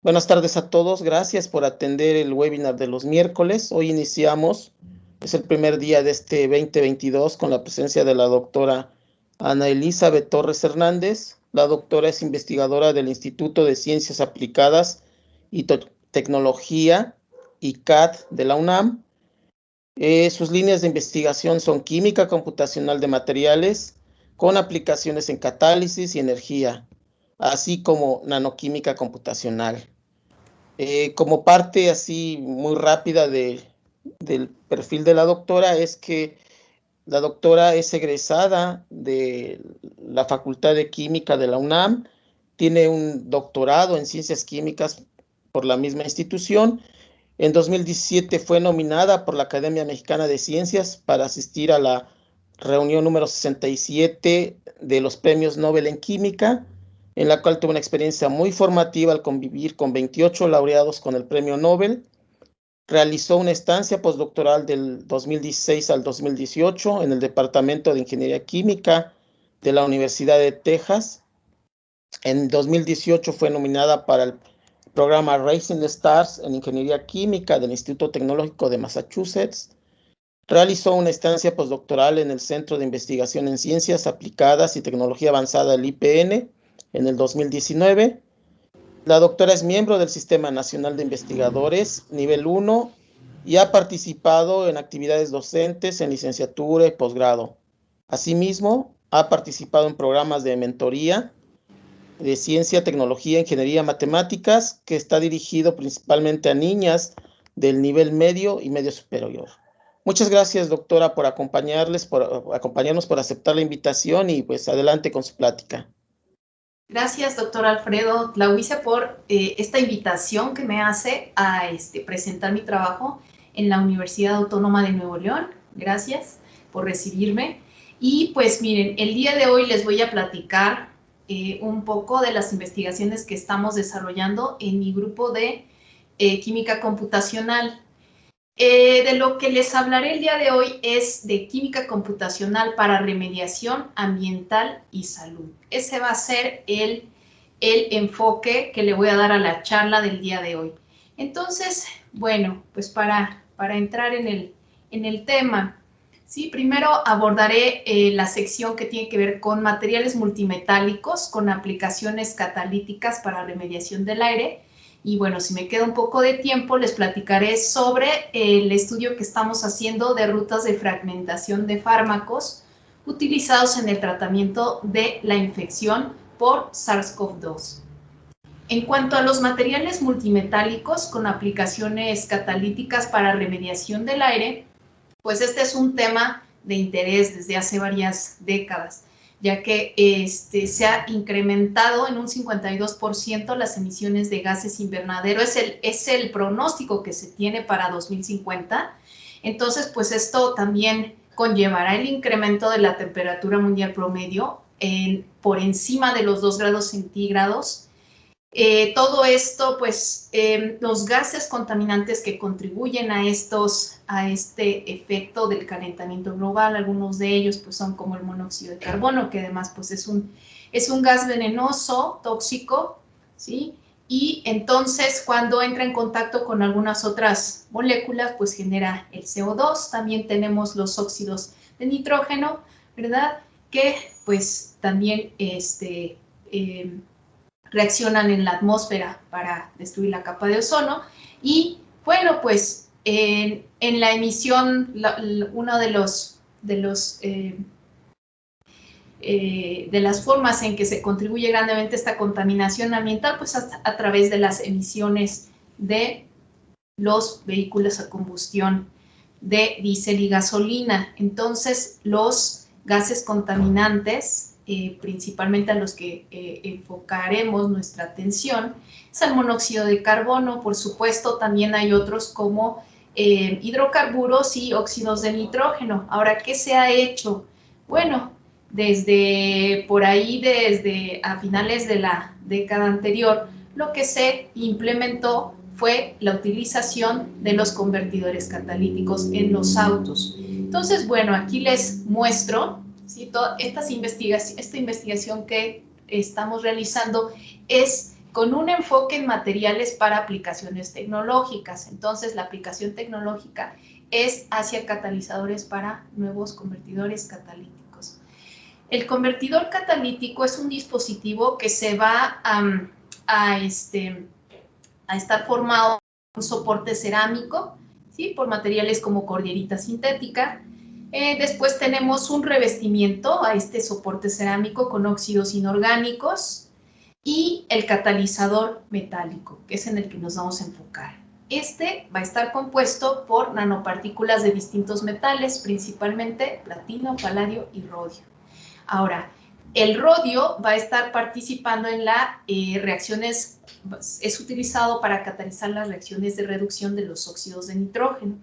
Buenas tardes a todos, gracias por atender el webinar de los miércoles. Hoy iniciamos, es el primer día de este 2022 con la presencia de la doctora Ana Elizabeth Torres Hernández. La doctora es investigadora del Instituto de Ciencias Aplicadas y Tecnología, ICAT, de la UNAM. Sus líneas de investigación son química computacional de materiales con aplicaciones en catálisis y energía, así como nanoquímica computacional. Como parte así muy rápida del perfil de la doctora, es que la doctora es egresada de la Facultad de Química de la UNAM, tiene un doctorado en Ciencias Químicas por la misma institución. En 2017 fue nominada por la Academia Mexicana de Ciencias para asistir a la reunión número 67 de los Premios Nobel en Química, en la cual tuvo una experiencia muy formativa al convivir con 28 laureados con el Premio Nobel. Realizó una estancia postdoctoral del 2016 al 2018 en el Departamento de Ingeniería Química de la Universidad de Texas. En 2018 fue nominada para el programa Rising Stars en Ingeniería Química del Instituto Tecnológico de Massachusetts. Realizó una estancia postdoctoral en el Centro de Investigación en Ciencias Aplicadas y Tecnología Avanzada, el IPN, en el 2019. La doctora es miembro del Sistema Nacional de Investigadores, nivel 1, y ha participado en actividades docentes en licenciatura y posgrado. Asimismo, ha participado en programas de mentoría de ciencia, tecnología, ingeniería, matemáticas, que está dirigido principalmente a niñas del nivel medio y medio superior. Muchas gracias, doctora, por acompañarnos, por aceptar la invitación y pues adelante con su plática. Gracias, doctor Alfredo Tlahuize, por esta invitación que me hace a presentar mi trabajo en la Universidad Autónoma de Nuevo León. Gracias por recibirme. Y pues miren, el día de hoy les voy a platicar un poco de las investigaciones que estamos desarrollando en mi grupo de química computacional. De lo que les hablaré el día de hoy es de química computacional para remediación ambiental y salud. Ese va a ser el enfoque que le voy a dar a la charla del día de hoy. Entonces, bueno, pues para entrar en el tema, ¿sí? Primero abordaré la sección que tiene que ver con materiales multimetálicos con aplicaciones catalíticas para remediación del aire. Y bueno, si me queda un poco de tiempo, les platicaré sobre el estudio que estamos haciendo de rutas de fragmentación de fármacos utilizados en el tratamiento de la infección por SARS-CoV-2. En cuanto a los materiales multimetálicos con aplicaciones catalíticas para remediación del aire, pues este es un tema de interés desde hace varias décadas, ya que se ha incrementado en un 52% las emisiones de gases invernadero. Es el pronóstico que se tiene para 2050. Entonces, pues esto también conllevará el incremento de la temperatura mundial promedio por encima de los 2 grados centígrados. Todo esto, pues, los gases contaminantes que contribuyen a este efecto del calentamiento global, algunos de ellos, pues, son como el monóxido de carbono, que además, pues, es un gas venenoso, tóxico, ¿sí? Y entonces, cuando entra en contacto con algunas otras moléculas, pues, genera el CO2. También tenemos los óxidos de nitrógeno, ¿verdad? Que, pues, también, reaccionan en la atmósfera para destruir la capa de ozono. Y bueno, pues en la emisión, una de las formas en que se contribuye grandemente esta contaminación ambiental, pues a través de las emisiones de los vehículos a combustión de diésel y gasolina. Entonces, los gases contaminantes, principalmente a los que enfocaremos nuestra atención, es el monóxido de carbono. Por supuesto, también hay otros como hidrocarburos y óxidos de nitrógeno. Ahora, ¿qué se ha hecho? Bueno, desde a finales de la década anterior, lo que se implementó fue la utilización de los convertidores catalíticos en los autos. Entonces, bueno, aquí les muestro, ¿sí? Esta investigación que estamos realizando es con un enfoque en materiales para aplicaciones tecnológicas. Entonces, la aplicación tecnológica es hacia catalizadores para nuevos convertidores catalíticos. El convertidor catalítico es un dispositivo que se va a estar formado por un soporte cerámico, ¿sí? Por materiales como cordierita sintética. Después tenemos un revestimiento a este soporte cerámico con óxidos inorgánicos y el catalizador metálico, que es en el que nos vamos a enfocar. Este va a estar compuesto por nanopartículas de distintos metales, principalmente platino, paladio y rodio. Ahora, el rodio va a estar participando en las reacciones, es utilizado para catalizar las reacciones de reducción de los óxidos de nitrógeno.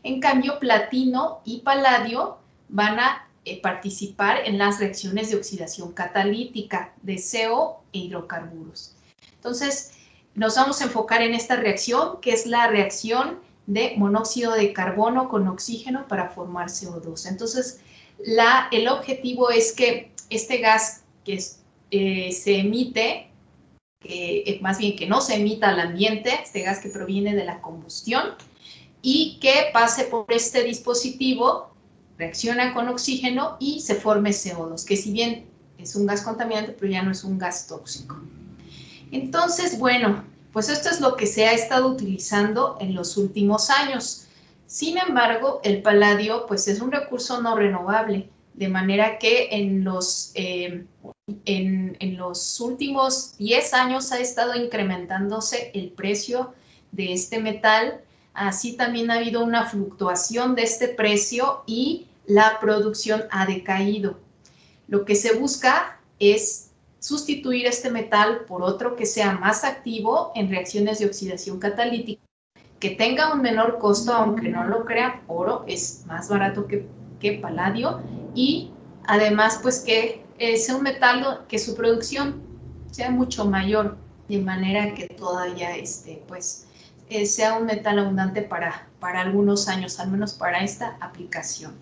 En cambio, platino y paladio van a participar en las reacciones de oxidación catalítica de CO e hidrocarburos. Entonces, nos vamos a enfocar en esta reacción, que es la reacción de monóxido de carbono con oxígeno para formar CO2. Entonces, el objetivo es que este gas que se emite, más bien que no se emita al ambiente, este gas que proviene de la combustión, y que pase por este dispositivo, reacciona con oxígeno y se forme CO2, que si bien es un gas contaminante, pero ya no es un gas tóxico. Entonces, bueno, pues esto es lo que se ha estado utilizando en los últimos años. Sin embargo, el paladio pues es un recurso no renovable, de manera que en los últimos 10 años ha estado incrementándose el precio de este metal. Así también ha habido una fluctuación de este precio y la producción ha decaído. Lo que se busca es sustituir este metal por otro que sea más activo en reacciones de oxidación catalítica, que tenga un menor costo, aunque no lo crean, oro es más barato que paladio, y además pues que sea un metal que su producción sea mucho mayor, de manera que todavía sea un metal abundante para algunos años, al menos para esta aplicación.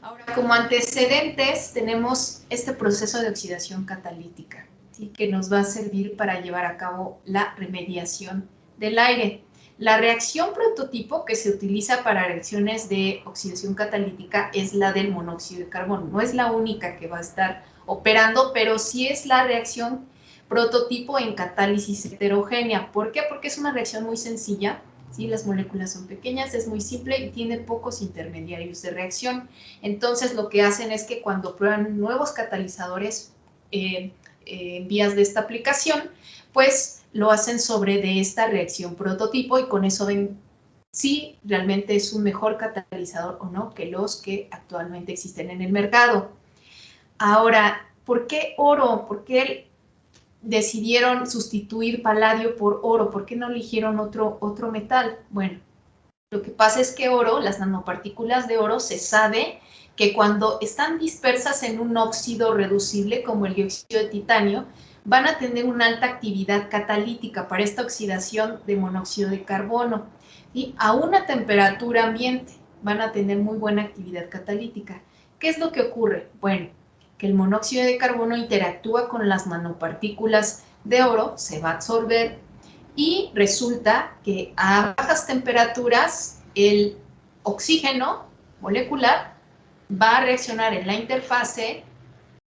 Ahora, como antecedentes, tenemos este proceso de oxidación catalítica, ¿sí? Que nos va a servir para llevar a cabo la remediación del aire. La reacción prototipo que se utiliza para reacciones de oxidación catalítica es la del monóxido de carbono. No es la única que va a estar operando, pero sí es la reacción prototipo en catálisis heterogénea. ¿Por qué? Porque es una reacción muy sencilla, ¿sí? Las moléculas son pequeñas, es muy simple y tiene pocos intermediarios de reacción. Entonces, lo que hacen es que cuando prueban nuevos catalizadores en vías de esta aplicación, pues lo hacen sobre de esta reacción prototipo y con eso ven si realmente es un mejor catalizador o no que los que actualmente existen en el mercado. Ahora, ¿por qué oro? ¿Por qué decidieron sustituir paladio por oro? ¿Por qué no eligieron otro metal? Bueno, lo que pasa es que oro, las nanopartículas de oro, se sabe que cuando están dispersas en un óxido reducible como el dióxido de titanio, van a tener una alta actividad catalítica para esta oxidación de monóxido de carbono. Y a una temperatura ambiente van a tener muy buena actividad catalítica. ¿Qué es lo que ocurre? Bueno, que el monóxido de carbono interactúa con las nanopartículas de oro, se va a absorber y resulta que a bajas temperaturas el oxígeno molecular va a reaccionar en la interfase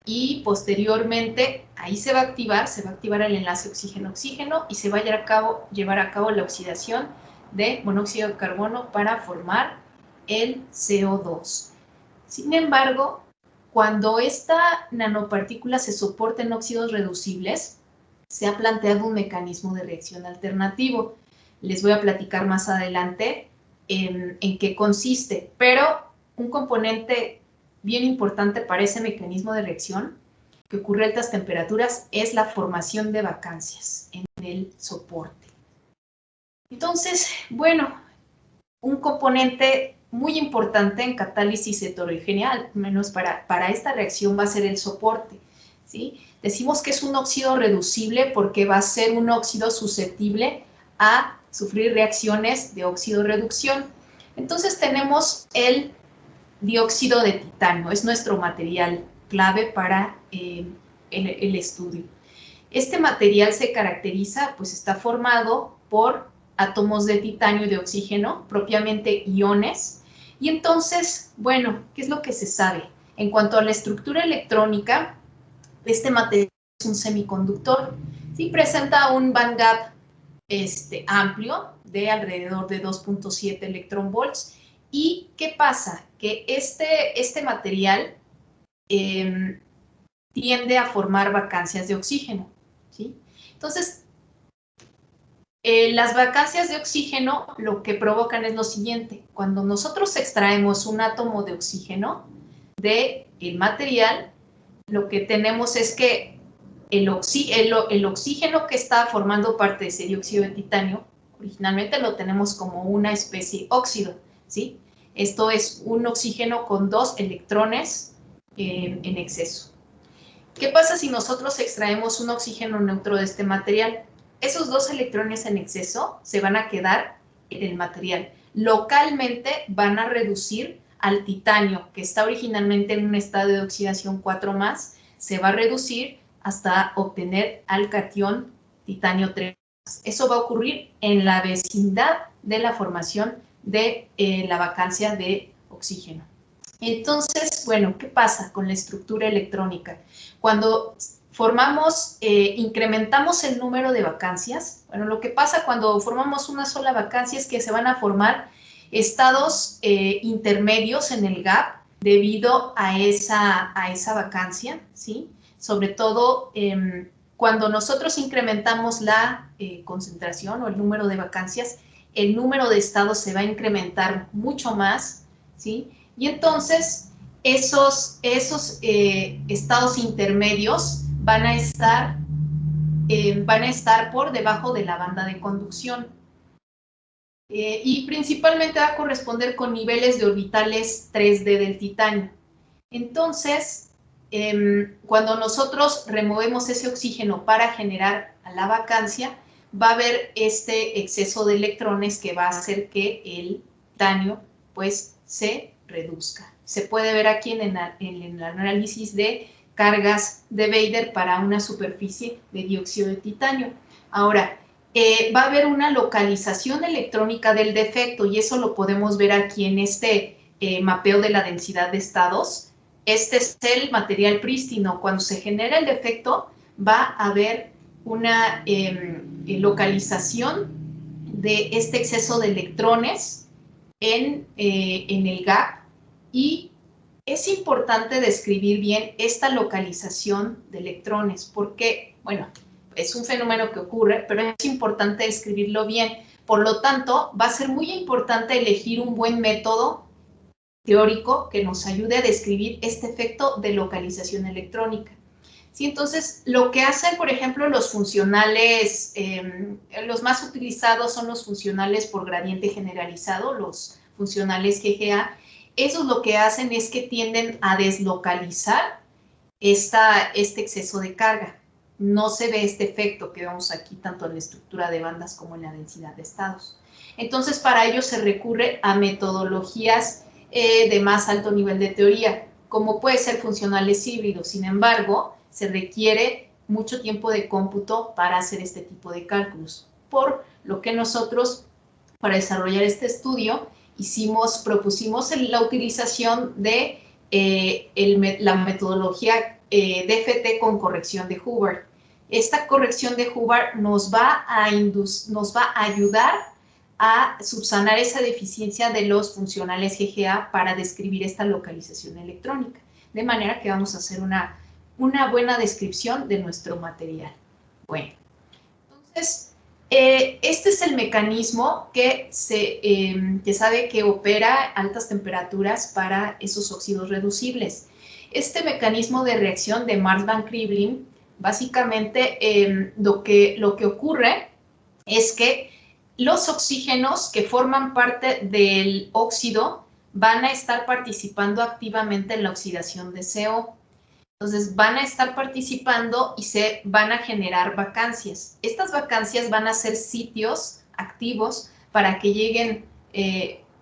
y posteriormente ahí se va a activar el enlace oxígeno-oxígeno y se va a llevar a cabo la oxidación de monóxido de carbono para formar el CO2. Sin embargo, cuando esta nanopartícula se soporta en óxidos reducibles, se ha planteado un mecanismo de reacción alternativo. Les voy a platicar más adelante en qué consiste, pero un componente bien importante para ese mecanismo de reacción que ocurre a altas temperaturas es la formación de vacancias en el soporte. Entonces, bueno, un componente muy importante en catálisis heterogénea, al menos para esta reacción, va a ser el soporte, ¿sí? Decimos que es un óxido reducible porque va a ser un óxido susceptible a sufrir reacciones de óxido-reducción. Entonces tenemos el dióxido de titanio, es nuestro material clave para el estudio. Este material se caracteriza, pues está formado por átomos de titanio y de oxígeno, propiamente iones. Y entonces, bueno, ¿qué es lo que se sabe? En cuanto a la estructura electrónica, este material es un semiconductor. Sí, presenta un band gap amplio de alrededor de 2.7 electronvolts. ¿Y qué pasa? Que este material tiende a formar vacancias de oxígeno, ¿sí? Entonces, las vacancias de oxígeno lo que provocan es lo siguiente. Cuando nosotros extraemos un átomo de oxígeno del material, lo que tenemos es que el oxígeno que está formando parte de ese dióxido de titanio, originalmente lo tenemos como una especie óxido, ¿sí? Esto es un oxígeno con 2 electrones en exceso. ¿Qué pasa si nosotros extraemos un oxígeno neutro de este material? Esos 2 electrones en exceso se van a quedar en el material. Localmente van a reducir al titanio, que está originalmente en un estado de oxidación 4+, se va a reducir hasta obtener al catión titanio 3+. Eso va a ocurrir en la vecindad de la formación de la vacancia de oxígeno. Entonces, bueno, ¿qué pasa con la estructura electrónica? Cuando formamos, incrementamos el número de vacancias, bueno, lo que pasa cuando formamos una sola vacancia es que se van a formar estados intermedios en el gap debido a esa vacancia, ¿sí? Sobre todo cuando nosotros incrementamos la concentración o el número de vacancias, el número de estados se va a incrementar mucho más, ¿sí? Y entonces esos estados intermedios van a estar por debajo de la banda de conducción. Y principalmente va a corresponder con niveles de orbitales 3D del titanio. Entonces, cuando nosotros removemos ese oxígeno para generar la vacancia, va a haber este exceso de electrones que va a hacer que el titanio pues se reduzca. Se puede ver aquí en el análisis de cargas de Bader para una superficie de dióxido de titanio. Ahora, va a haber una localización electrónica del defecto y eso lo podemos ver aquí en este mapeo de la densidad de estados. Este es el material prístino. Cuando se genera el defecto, va a haber una localización de este exceso de electrones en el gap, y es importante describir bien esta localización de electrones porque, bueno, es un fenómeno que ocurre, pero es importante describirlo bien. Por lo tanto, va a ser muy importante elegir un buen método teórico que nos ayude a describir este efecto de localización electrónica. Sí, entonces, lo que hacen, por ejemplo, los funcionales, los más utilizados son los funcionales por gradiente generalizado, los funcionales GGA. Esos lo que hacen es que tienden a deslocalizar este exceso de carga. No se ve este efecto que vemos aquí tanto en la estructura de bandas como en la densidad de estados. Entonces, para ello se recurre a metodologías de más alto nivel de teoría, como puede ser funcionales híbridos. Sin embargo, se requiere mucho tiempo de cómputo para hacer este tipo de cálculos, por lo que nosotros, para desarrollar este estudio, propusimos la utilización de la metodología DFT con corrección de Hubbard. Esta corrección de Hubbard nos va a ayudar a subsanar esa deficiencia de los funcionales GGA para describir esta localización electrónica. De manera que vamos a hacer una buena descripción de nuestro material. Bueno, entonces, este es el mecanismo que sabe que opera a altas temperaturas para esos óxidos reducibles. Este mecanismo de reacción de Marx van Cribling, básicamente lo que ocurre es que los oxígenos que forman parte del óxido van a estar participando activamente en la oxidación de CO. Entonces van a estar participando y se van a generar vacancias. Estas vacancias van a ser sitios activos para que lleguen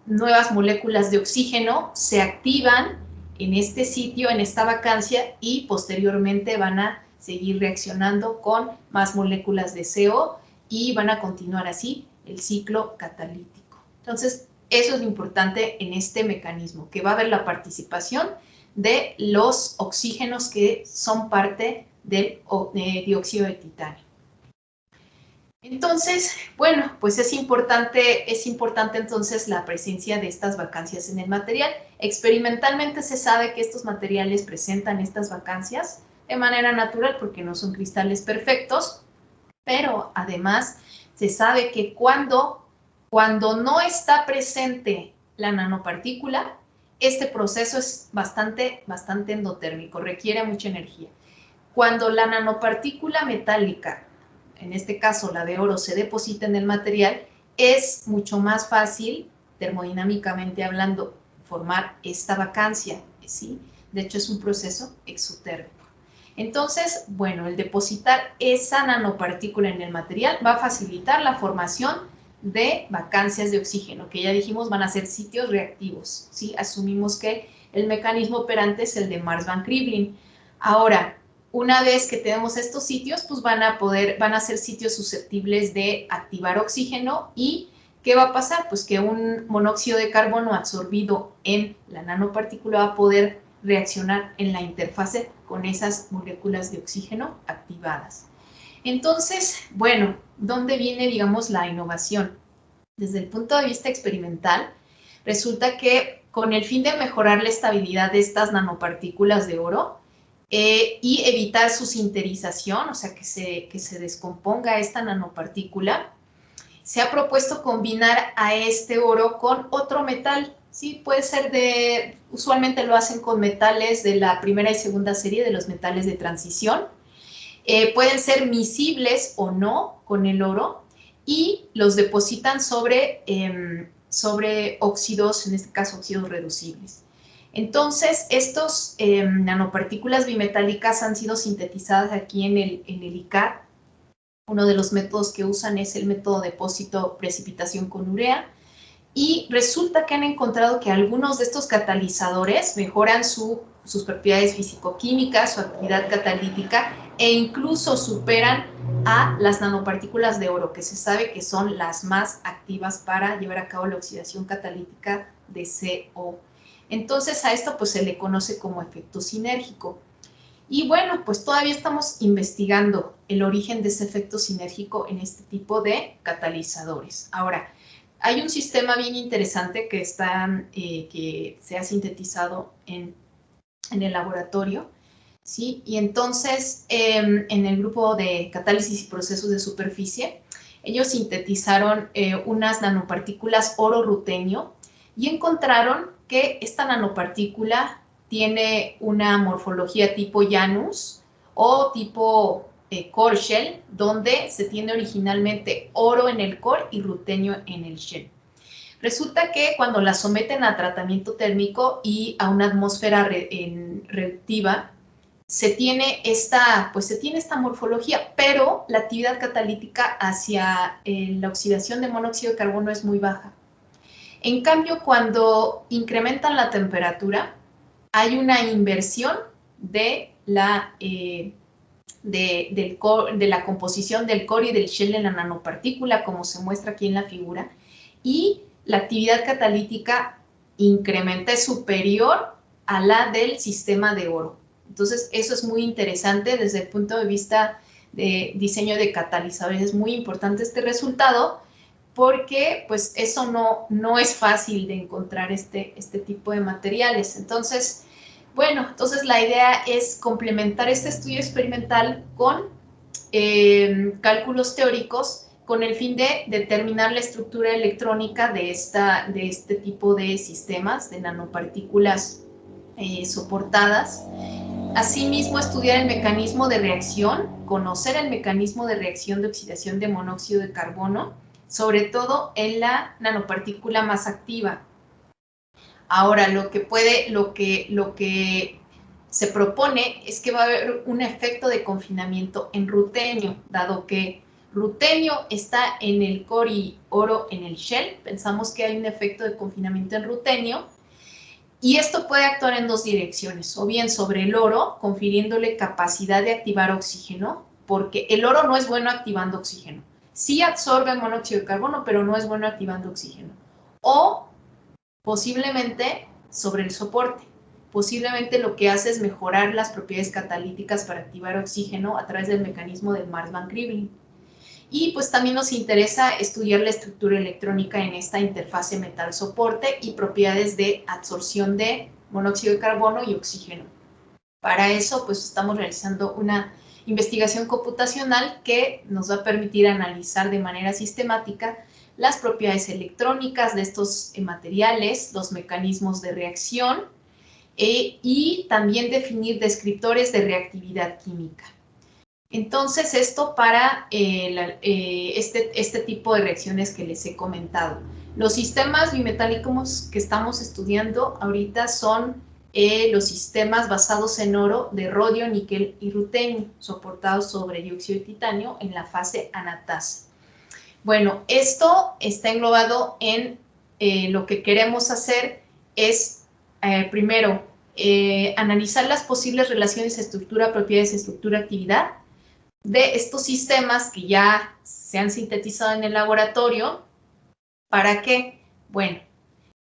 nuevas moléculas de oxígeno, se activan en este sitio, en esta vacancia, y posteriormente van a seguir reaccionando con más moléculas de CO y van a continuar así el ciclo catalítico. Entonces, eso es lo importante en este mecanismo, que va a haber la participación de los oxígenos que son parte del dióxido de titanio. Entonces, bueno, pues es importante entonces la presencia de estas vacancias en el material. Experimentalmente se sabe que estos materiales presentan estas vacancias de manera natural porque no son cristales perfectos, pero además se sabe que cuando no está presente la nanopartícula, este proceso es bastante endotérmico, requiere mucha energía. Cuando la nanopartícula metálica, en este caso la de oro, se deposita en el material, es mucho más fácil, termodinámicamente hablando, formar esta vacancia, ¿sí? De hecho, es un proceso exotérmico. Entonces, bueno, el depositar esa nanopartícula en el material va a facilitar la formación de vacancias de oxígeno, que ya dijimos van a ser sitios reactivos, ¿sí? Asumimos que el mecanismo operante es el de Mars-Van Krivlin. Ahora, una vez que tenemos estos sitios, pues van a ser sitios susceptibles de activar oxígeno. ¿Y qué va a pasar? Pues que un monóxido de carbono absorbido en la nanopartícula va a poder reaccionar en la interfase con esas moléculas de oxígeno activadas. Entonces, bueno, ¿dónde viene, digamos, la innovación? Desde el punto de vista experimental, resulta que con el fin de mejorar la estabilidad de estas nanopartículas de oro, y evitar su sinterización, o sea, que se descomponga esta nanopartícula, se ha propuesto combinar a este oro con otro metal, ¿sí? Puede ser usualmente lo hacen con metales de la primera y segunda serie de los metales de transición, pueden ser miscibles o no con el oro, y los depositan sobre óxidos, en este caso óxidos reducibles. Entonces, estos nanopartículas bimetálicas han sido sintetizadas aquí en el ICAR. Uno de los métodos que usan es el método depósito-precipitación con urea. Y resulta que han encontrado que algunos de estos catalizadores mejoran sus propiedades físico-químicas, su actividad catalítica, e incluso superan a las nanopartículas de oro, que se sabe que son las más activas para llevar a cabo la oxidación catalítica de CO. Entonces, a esto pues se le conoce como efecto sinérgico. Y bueno, pues todavía estamos investigando el origen de ese efecto sinérgico en este tipo de catalizadores. Ahora, hay un sistema bien interesante que se ha sintetizado en el laboratorio, ¿sí? Y entonces, en el grupo de catálisis y procesos de superficie, ellos sintetizaron unas nanopartículas oro-rutenio y encontraron que esta nanopartícula tiene una morfología tipo Janus o tipo core shell, donde se tiene originalmente oro en el core y rutenio en el shell. Resulta que cuando la someten a tratamiento térmico y a una atmósfera reactiva, se tiene esta morfología, pero la actividad catalítica hacia la oxidación de monóxido de carbono es muy baja. En cambio, cuando incrementan la temperatura, hay una inversión de la composición del core y del shell en la nanopartícula, como se muestra aquí en la figura, y la actividad catalítica incrementa, es superior a la del sistema de oro. Entonces, eso es muy interesante desde el punto de vista de diseño de catalizadores. Es muy importante este resultado, porque pues eso no es fácil de encontrar este tipo de materiales. Entonces, bueno, la idea es complementar este estudio experimental con cálculos teóricos con el fin de determinar la estructura electrónica de este tipo de sistemas, de nanopartículas soportadas. Asimismo, estudiar el mecanismo de reacción, conocer el mecanismo de reacción de oxidación de monóxido de carbono, sobre todo en la nanopartícula más activa. Ahora, lo que se propone es que va a haber un efecto de confinamiento en rutenio, dado que rutenio está en el core y oro en el shell. Pensamos que hay un efecto de confinamiento en rutenio, Y esto puede actuar en dos direcciones, o bien sobre el oro, confiriéndole capacidad de activar oxígeno, porque el oro no es bueno activando oxígeno. Sí absorbe monóxido de carbono, pero no es bueno activando oxígeno. O posiblemente sobre el soporte. Posiblemente lo que hace es mejorar las propiedades catalíticas para activar oxígeno a través del mecanismo del Marsban Krivlin. Y pues también nos interesa estudiar la estructura electrónica en esta interfase metal-soporte y propiedades de absorción de monóxido de carbono y oxígeno. Para eso, pues estamos realizando una investigación computacional que nos va a permitir analizar de manera sistemática las propiedades electrónicas de estos materiales, los mecanismos de reacción y también definir descriptores de reactividad química. Entonces, esto para este tipo de reacciones que les he comentado. Los sistemas bimetálicos que estamos estudiando ahorita son los sistemas basados en oro de rodio, níquel y rutenio, soportados sobre dióxido de titanio en la fase anatasa. Bueno, esto está englobado en lo que queremos hacer es, primero, analizar las posibles relaciones estructura, propiedades, estructura, actividad de estos sistemas que ya se han sintetizado en el laboratorio. ¿Para qué? Bueno,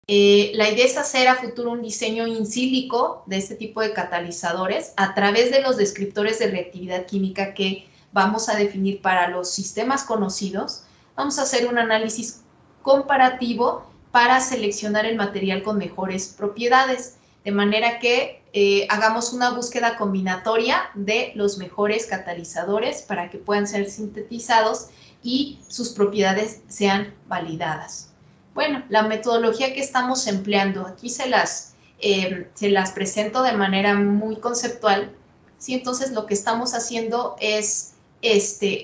la idea es hacer a futuro un diseño in silico de este tipo de catalizadores a través de los descriptores de reactividad química que vamos a definir para los sistemas conocidos. Vamos a hacer un análisis comparativo para seleccionar el material con mejores propiedades, de manera que hagamos una búsqueda combinatoria de los mejores catalizadores para que puedan ser sintetizados y sus propiedades sean validadas. Bueno, la metodología que estamos empleando, aquí se las presento de manera muy conceptual. Sí, entonces lo que estamos haciendo es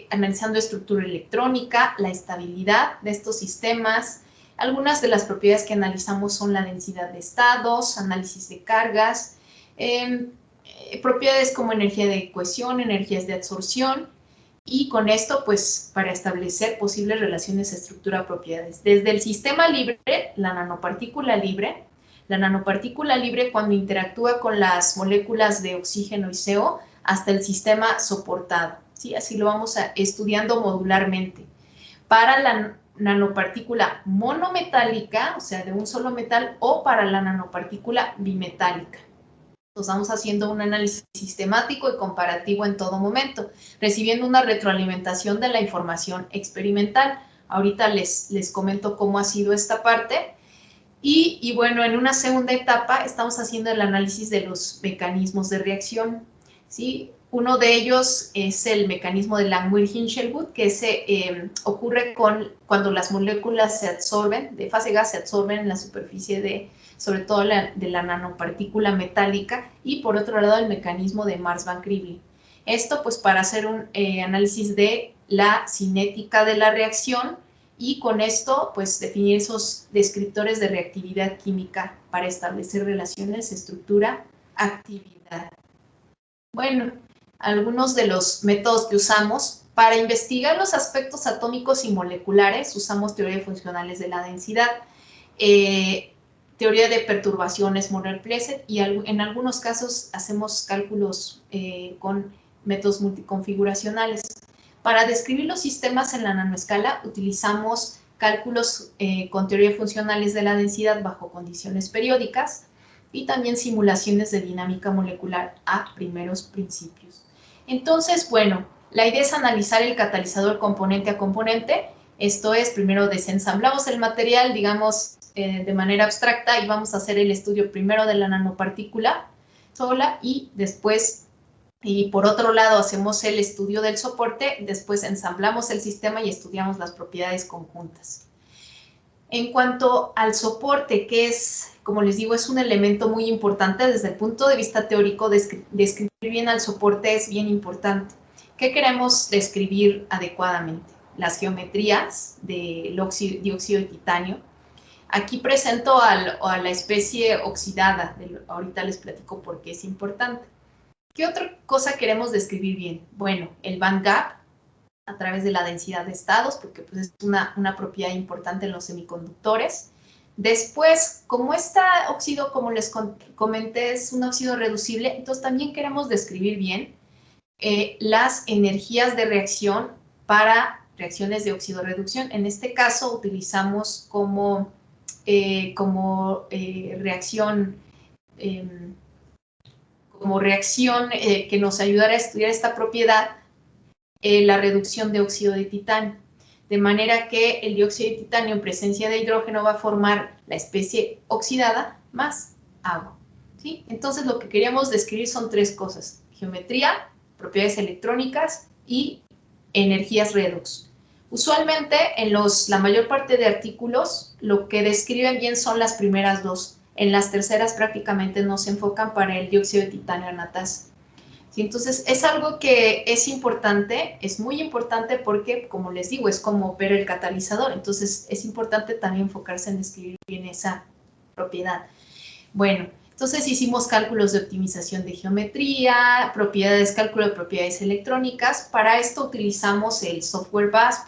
analizando estructura electrónica, la estabilidad de estos sistemas. Algunas de las propiedades que analizamos son la densidad de estados, análisis de cargas, propiedades como energía de cohesión, energías de absorción, y con esto, pues, para establecer posibles relaciones estructura-propiedades. Desde el sistema libre, la nanopartícula libre cuando interactúa con las moléculas de oxígeno y CO, hasta el sistema soportado, ¿sí? Así lo vamos estudiando modularmente. Para la nanopartícula monometálica, o sea, de un solo metal, o para la nanopartícula bimetálica. Entonces vamos haciendo un análisis sistemático y comparativo en todo momento, recibiendo una retroalimentación de la información experimental. Ahorita les comento cómo ha sido esta parte. Y bueno, en una segunda etapa estamos haciendo el análisis de los mecanismos de reacción, ¿sí? Uno de ellos es el mecanismo de Langmuir-Hinshelwood, que ocurre cuando las moléculas se absorben, de fase gas se absorben en la superficie sobre todo de la nanopartícula metálica, y por otro lado el mecanismo de Marsban Krivlin. Esto pues para hacer un análisis de la cinética de la reacción y con esto pues definir esos descriptores de reactividad química para establecer relaciones estructura-actividad. Bueno, algunos de los métodos que usamos para investigar los aspectos atómicos y moleculares, usamos teoría de funcionales de la densidad, teoría de perturbaciones Monod-Plesset, y en algunos casos hacemos cálculos con métodos multiconfiguracionales. Para describir los sistemas en la nanoescala utilizamos cálculos con teoría de funcionales de la densidad bajo condiciones periódicas y también simulaciones de dinámica molecular a primeros principios. Entonces, bueno, la idea es analizar el catalizador componente a componente. Esto es, primero desensamblamos el material, digamos, de manera abstracta, y vamos a hacer el estudio primero de la nanopartícula sola y después, y por otro lado, hacemos el estudio del soporte, después ensamblamos el sistema y estudiamos las propiedades conjuntas. En cuanto al soporte, que es, como les digo, es un elemento muy importante desde el punto de vista teórico, describir bien al soporte es bien importante. ¿Qué queremos describir adecuadamente? Las geometrías del dióxido de titanio. Aquí presento a la especie oxidada, ahorita les platico por qué es importante. ¿Qué otra cosa queremos describir bien? Bueno, el band gap a través de la densidad de estados, porque pues, es una propiedad importante en los semiconductores. Después, como este óxido, como les comenté, es un óxido reducible, entonces también queremos describir bien las energías de reacción para reacciones de oxidorreducción. En este caso utilizamos como reacción que nos ayudará a estudiar esta propiedad, la reducción de óxido de titanio. De manera que el dióxido de titanio en presencia de hidrógeno va a formar la especie oxidada más agua, ¿sí? Entonces lo que queríamos describir son tres cosas: geometría, propiedades electrónicas y energías redox. Usualmente en la mayor parte de artículos lo que describen bien son las primeras dos. En las terceras prácticamente no se enfocan para el dióxido de titanio anatasa. ¿Sí? Entonces es algo que es importante, es muy importante porque, como les digo, es como opera el catalizador. Entonces es importante también enfocarse en describir bien esa propiedad. Bueno, entonces hicimos cálculos de optimización de geometría, cálculo de propiedades electrónicas. Para esto utilizamos el software VASP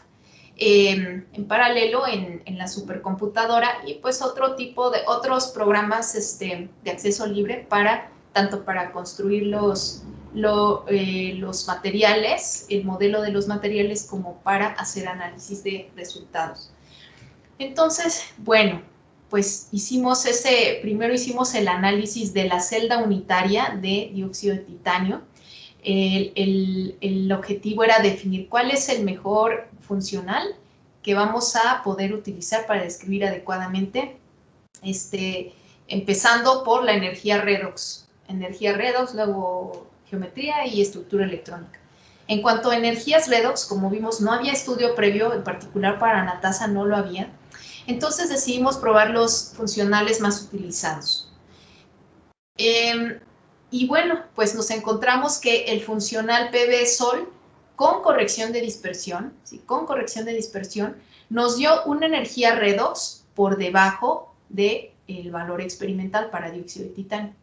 en paralelo en la supercomputadora y pues otros programas de acceso libre tanto para construir los materiales, el modelo de los materiales, como para hacer análisis de resultados. Entonces, bueno, pues primero hicimos el análisis de la celda unitaria de dióxido de titanio. El objetivo era definir cuál es el mejor funcional que vamos a poder utilizar para describir adecuadamente, empezando por la energía redox. Energía redox, luego geometría y estructura electrónica. En cuanto a energías redox, como vimos, no había estudio previo, en particular para anatasa no lo había. Entonces decidimos probar los funcionales más utilizados. Y bueno, pues nos encontramos que el funcional PV-Sol con corrección de dispersión, ¿sí? Con corrección de dispersión, nos dio una energía redox por debajo del valor experimental para dióxido de titanio.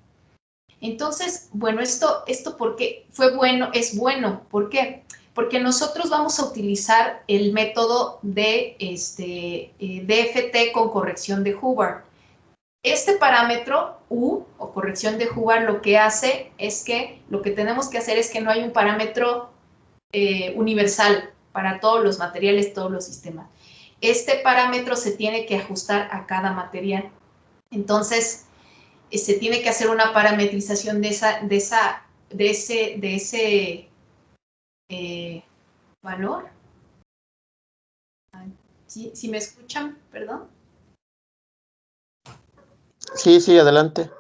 Entonces, bueno, esto porque es bueno, ¿por qué? Porque nosotros vamos a utilizar el método de DFT con corrección de Hubbard. Este parámetro U, o corrección de Hubbard, lo que hace es que, lo que tenemos que hacer es que no hay un parámetro universal para todos los materiales, todos los sistemas. Este parámetro se tiene que ajustar a cada material. Entonces, se tiene que hacer una parametrización de ese valor. ¿Sí me escuchan? Perdón. Sí, adelante.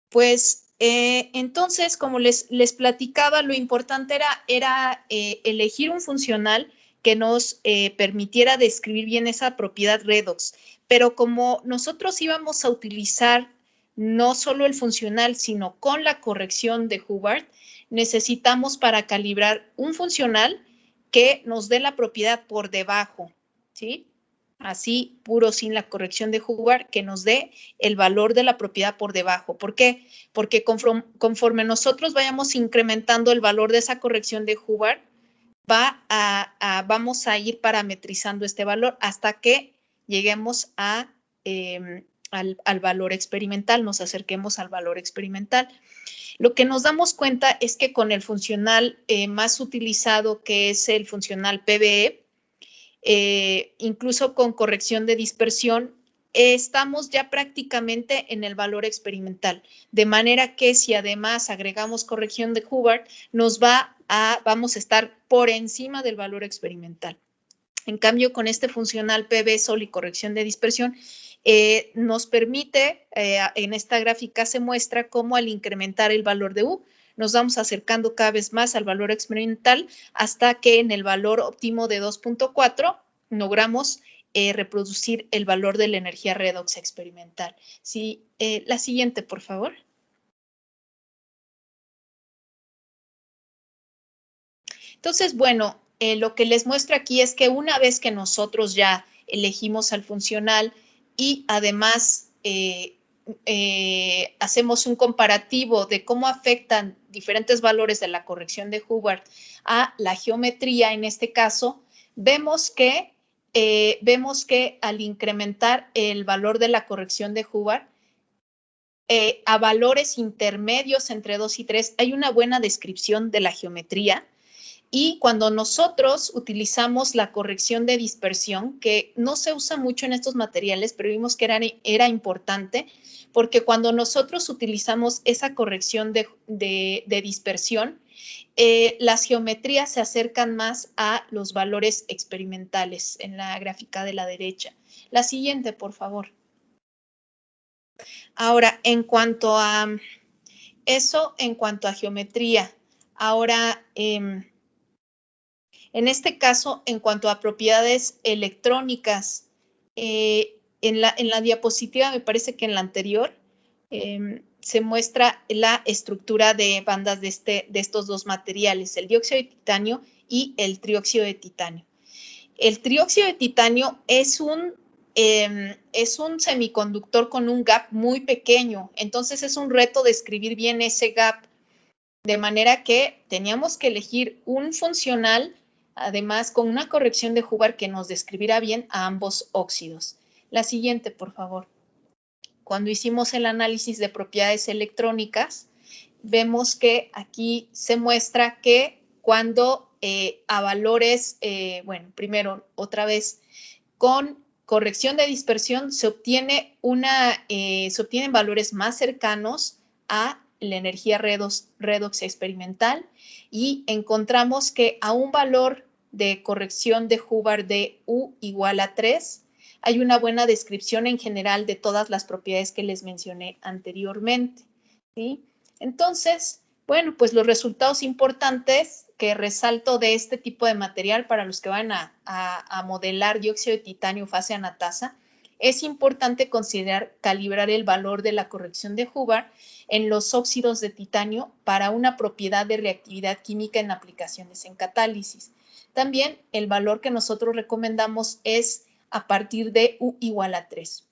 Pues entonces, como les platicaba, lo importante era elegir un funcional que nos permitiera describir bien esa propiedad redox. Pero como nosotros íbamos a utilizar no solo el funcional, sino con la corrección de Hubbard, necesitamos para calibrar un funcional que nos dé la propiedad por debajo, ¿sí? Así, puro, sin la corrección de Hubbard, que nos dé el valor de la propiedad por debajo. ¿Por qué? Porque conforme nosotros vayamos incrementando el valor de esa corrección de Hubbard, vamos a ir parametrizando este valor hasta que lleguemos al valor experimental, nos acerquemos al valor experimental. Lo que nos damos cuenta es que con el funcional más utilizado, que es el funcional PVE, incluso con corrección de dispersión, estamos ya prácticamente en el valor experimental, de manera que si además agregamos corrección de Hubbard, vamos a estar por encima del valor experimental. En cambio, con este funcional PV-Sol y corrección de dispersión, nos permite, en esta gráfica se muestra cómo al incrementar el valor de U, nos vamos acercando cada vez más al valor experimental hasta que en el valor óptimo de 2.4 logramos reproducir el valor de la energía redox experimental. Sí, la siguiente, por favor. Entonces, bueno, lo que les muestro aquí es que una vez que nosotros ya elegimos al funcional y además hacemos un comparativo de cómo afectan diferentes valores de la corrección de Hubbard a la geometría, en este caso, vemos que vemos que al incrementar el valor de la corrección de Hubbard, a valores intermedios entre 2 y 3, hay una buena descripción de la geometría. Y cuando nosotros utilizamos la corrección de dispersión, que no se usa mucho en estos materiales, pero vimos que era importante, porque cuando nosotros utilizamos esa corrección de dispersión, las geometrías se acercan más a los valores experimentales en la gráfica de la derecha. La siguiente, por favor. Ahora, en cuanto a eso, en cuanto a geometría, ahora, en este caso, en cuanto a propiedades electrónicas, en la diapositiva, me parece que en la anterior, se muestra la estructura de bandas de estos dos materiales, el dióxido de titanio y el trióxido de titanio. El trióxido de titanio es un semiconductor con un gap muy pequeño, entonces es un reto describir bien ese gap, de manera que teníamos que elegir un funcional, además con una corrección de Hubbard que nos describiera bien a ambos óxidos. La siguiente, por favor. Cuando hicimos el análisis de propiedades electrónicas, vemos que aquí se muestra que cuando a valores, bueno, primero, otra vez, con corrección de dispersión se obtienen valores más cercanos a la energía redox experimental y encontramos que a un valor de corrección de Hubbard de U igual a 3, hay una buena descripción en general de todas las propiedades que les mencioné anteriormente, ¿sí? Entonces, bueno, pues los resultados importantes que resalto de este tipo de material para los que van a modelar dióxido de titanio fase anatasa, es importante considerar calibrar el valor de la corrección de Hubbard en los óxidos de titanio para una propiedad de reactividad química en aplicaciones en catálisis. También el valor que nosotros recomendamos es a partir de U igual a 3,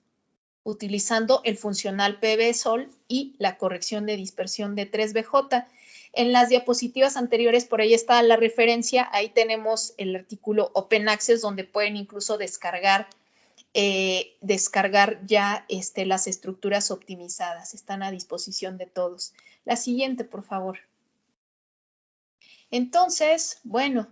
utilizando el funcional PV-Sol y la corrección de dispersión de 3BJ. En las diapositivas anteriores, por ahí está la referencia, ahí tenemos el artículo Open Access, donde pueden incluso descargar ya las estructuras optimizadas, están a disposición de todos. La siguiente, por favor. Entonces, bueno,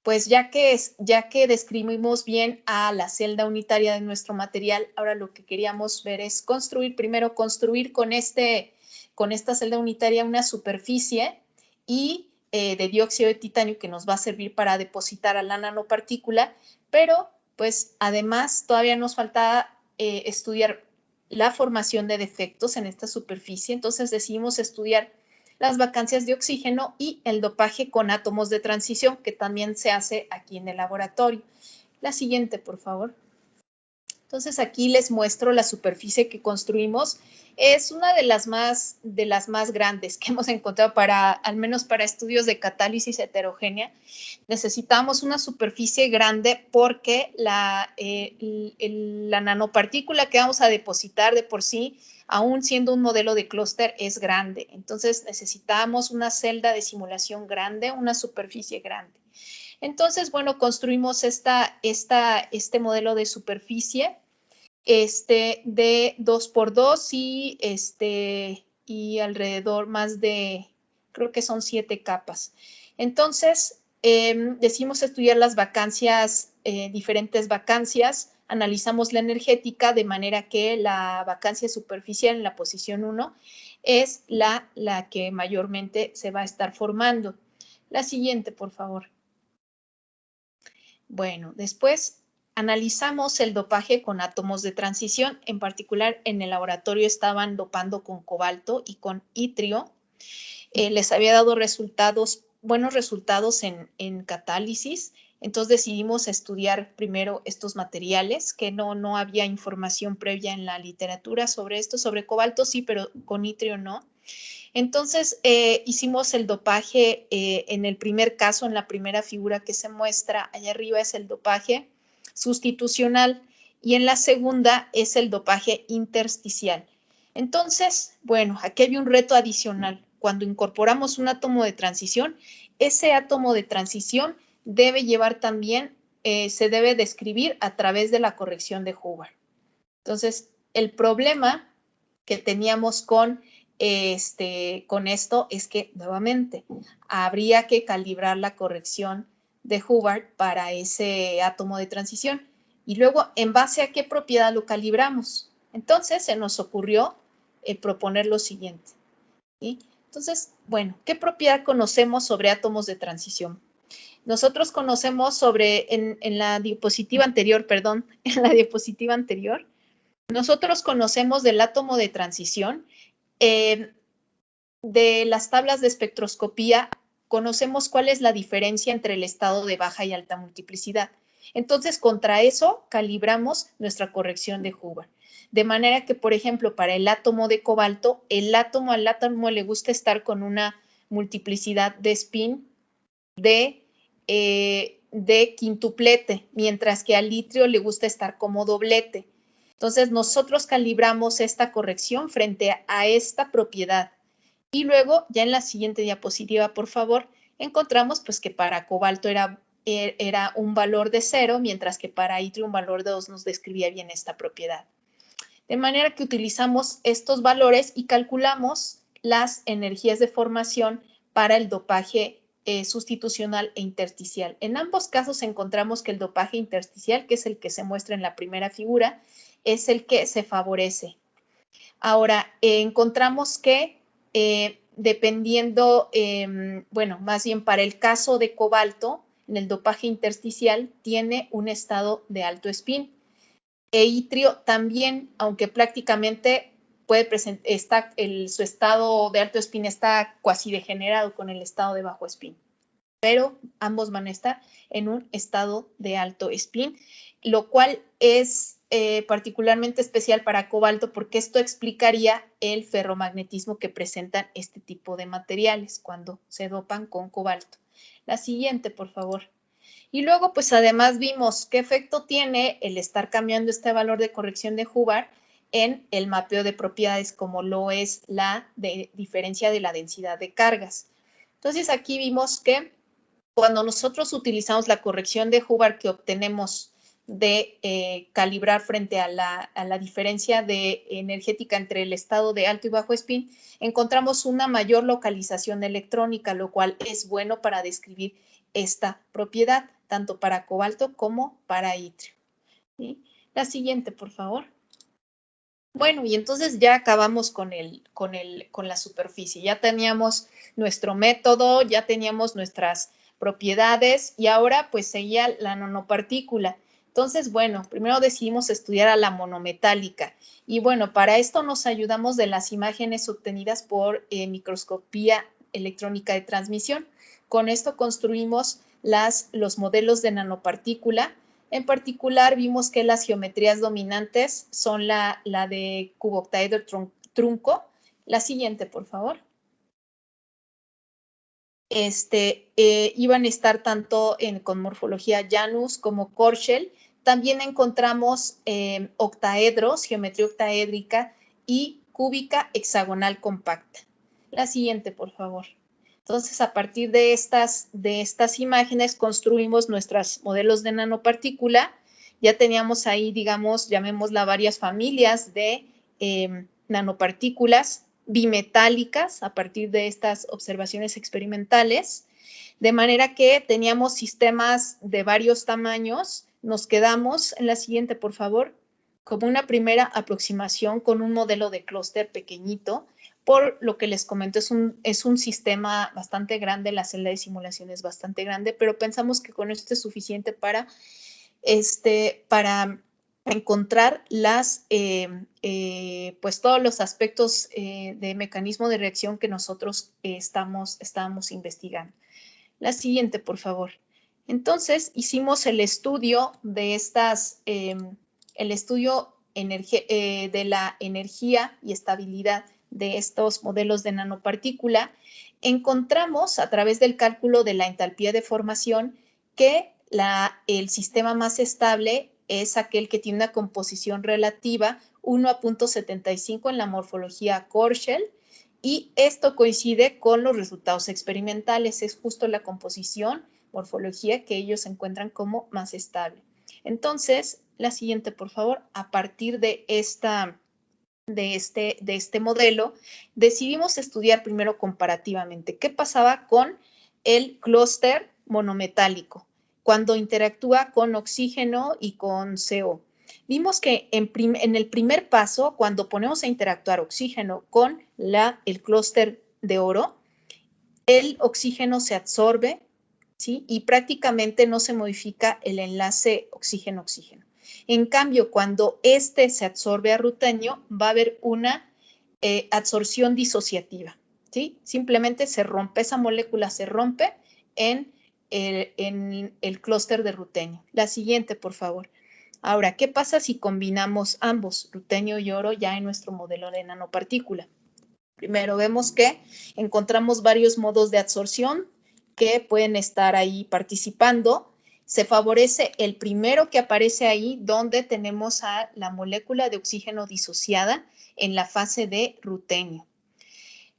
pues ya que describimos bien a la celda unitaria de nuestro material, ahora lo que queríamos ver es construir con esta celda unitaria una superficie y de dióxido de titanio que nos va a servir para depositar a la nanopartícula, pero pues además todavía nos falta estudiar la formación de defectos en esta superficie, entonces decidimos estudiar las vacancias de oxígeno y el dopaje con átomos de transición, que también se hace aquí en el laboratorio. La siguiente, por favor. Entonces, aquí les muestro la superficie que construimos. Es una de las más grandes que hemos encontrado al menos para estudios de catálisis heterogénea. Necesitamos una superficie grande porque la nanopartícula que vamos a depositar de por sí, aún siendo un modelo de clúster, es grande. Entonces, necesitamos una celda de simulación grande, una superficie grande. Entonces, bueno, construimos este modelo de superficie de 2x2 y alrededor más de, creo que son 7 capas. Entonces, decidimos estudiar las vacancias, diferentes vacancias, analizamos la energética de manera que la vacancia superficial en la posición 1 es la que mayormente se va a estar formando. La siguiente, por favor. Bueno, después analizamos el dopaje con átomos de transición. En particular, en el laboratorio estaban dopando con cobalto y con itrio. Les había dado buenos resultados en catálisis. Entonces decidimos estudiar primero estos materiales, que no había información previa en la literatura sobre esto. Sobre cobalto sí, pero con itrio no. Entonces, hicimos el dopaje en el primer caso, en la primera figura que se muestra allá arriba es el dopaje sustitucional y en la segunda es el dopaje intersticial. Entonces, bueno, aquí hay un reto adicional. Cuando incorporamos un átomo de transición, ese átomo de transición debe llevar también se debe describir a través de la corrección de Hubbard. Entonces, el problema que teníamos con esto es que, nuevamente, habría que calibrar la corrección de Hubbard para ese átomo de transición. Y luego, ¿en base a qué propiedad lo calibramos? Entonces, se nos ocurrió proponer lo siguiente, ¿sí? Entonces, bueno, ¿qué propiedad conocemos sobre átomos de transición? Nosotros conocemos en la diapositiva anterior, nosotros conocemos del átomo de transición, de las tablas de espectroscopía, conocemos cuál es la diferencia entre el estado de baja y alta multiplicidad. Entonces, contra eso calibramos nuestra corrección de Hubbard. De manera que, por ejemplo, para el átomo de cobalto, al átomo le gusta estar con una multiplicidad de spin de quintuplete, mientras que al litrio le gusta estar como doblete. Entonces, nosotros calibramos esta corrección frente a esta propiedad. Y luego, ya en la siguiente diapositiva, por favor, encontramos pues que para cobalto era un valor de 0, mientras que para itrio un valor de 2 nos describía bien esta propiedad. De manera que utilizamos estos valores y calculamos las energías de formación para el dopaje sustitucional e intersticial. En ambos casos encontramos que el dopaje intersticial, que es el que se muestra en la primera figura, es el que se favorece. Ahora, encontramos que dependiendo, bueno, más bien para el caso de cobalto, en el dopaje intersticial tiene un estado de alto spin. E itrio también, aunque prácticamente puede presentar, su estado de alto spin está cuasi degenerado con el estado de bajo spin. Pero ambos van a estar en un estado de alto spin, lo cual es particularmente especial para cobalto porque esto explicaría el ferromagnetismo que presentan este tipo de materiales cuando se dopan con cobalto. La siguiente, por favor. Y luego, pues además vimos qué efecto tiene el estar cambiando este valor de corrección de Hubbard en el mapeo de propiedades como lo es la diferencia de la densidad de cargas. Entonces aquí vimos que cuando nosotros utilizamos la corrección de Hubbard que obtenemos de calibrar frente a la diferencia energética entre el estado de alto y bajo spin, encontramos una mayor localización electrónica, lo cual es bueno para describir esta propiedad, tanto para cobalto como para itrio. ¿Sí? La siguiente, por favor. Bueno, y entonces ya acabamos con la superficie. Ya teníamos nuestro método, ya teníamos nuestras propiedades y ahora pues seguía la nanopartícula. Entonces, bueno, primero decidimos estudiar a la monometálica y bueno, para esto nos ayudamos de las imágenes obtenidas por microscopía electrónica de transmisión. Con esto construimos los modelos de nanopartícula. En particular, vimos que las geometrías dominantes son la de cuboctaedro trunco. La siguiente, por favor. Iban a estar tanto con morfología Janus como Korschel. También encontramos octaedros, geometría octaédrica y cúbica hexagonal compacta. La siguiente, por favor. Entonces, a partir de estas imágenes construimos nuestros modelos de nanopartícula. Ya teníamos ahí, digamos, llamémosla varias familias de nanopartículas bimetálicas a partir de estas observaciones experimentales, de manera que teníamos sistemas de varios tamaños. Nos quedamos en la siguiente, por favor, como una primera aproximación con un modelo de clúster pequeñito. Por lo que les comento, es un sistema bastante grande, la celda de simulación es bastante grande, pero pensamos que con esto es suficiente para encontrar pues todos los aspectos de mecanismo de reacción que nosotros estábamos investigando. La siguiente, por favor. Entonces, hicimos el estudio de de la energía y estabilidad de estos modelos de nanopartícula. Encontramos a través del cálculo de la entalpía de formación que el sistema más estable es aquel que tiene una composición relativa 1:75 en la morfología Korschel y esto coincide con los resultados experimentales, es justo la composición morfología que ellos encuentran como más estable. Entonces, la siguiente, por favor, a partir de este modelo, decidimos estudiar primero comparativamente qué pasaba con el clúster monometálico cuando interactúa con oxígeno y con CO. Vimos que en el primer paso, cuando ponemos a interactuar oxígeno con el clúster de oro, el oxígeno se absorbe, ¿sí? Y prácticamente no se modifica el enlace oxígeno-oxígeno. En cambio, cuando este se absorbe a rutenio, va a haber una absorción disociativa, ¿sí? Simplemente se rompe, esa molécula se rompe en el clúster de rutenio. La siguiente, por favor. Ahora, ¿qué pasa si combinamos ambos, rutenio y oro, ya en nuestro modelo de nanopartícula? Primero vemos que encontramos varios modos de absorción que pueden estar ahí participando. Se favorece el primero que aparece ahí, donde tenemos a la molécula de oxígeno disociada en la fase de rutenio.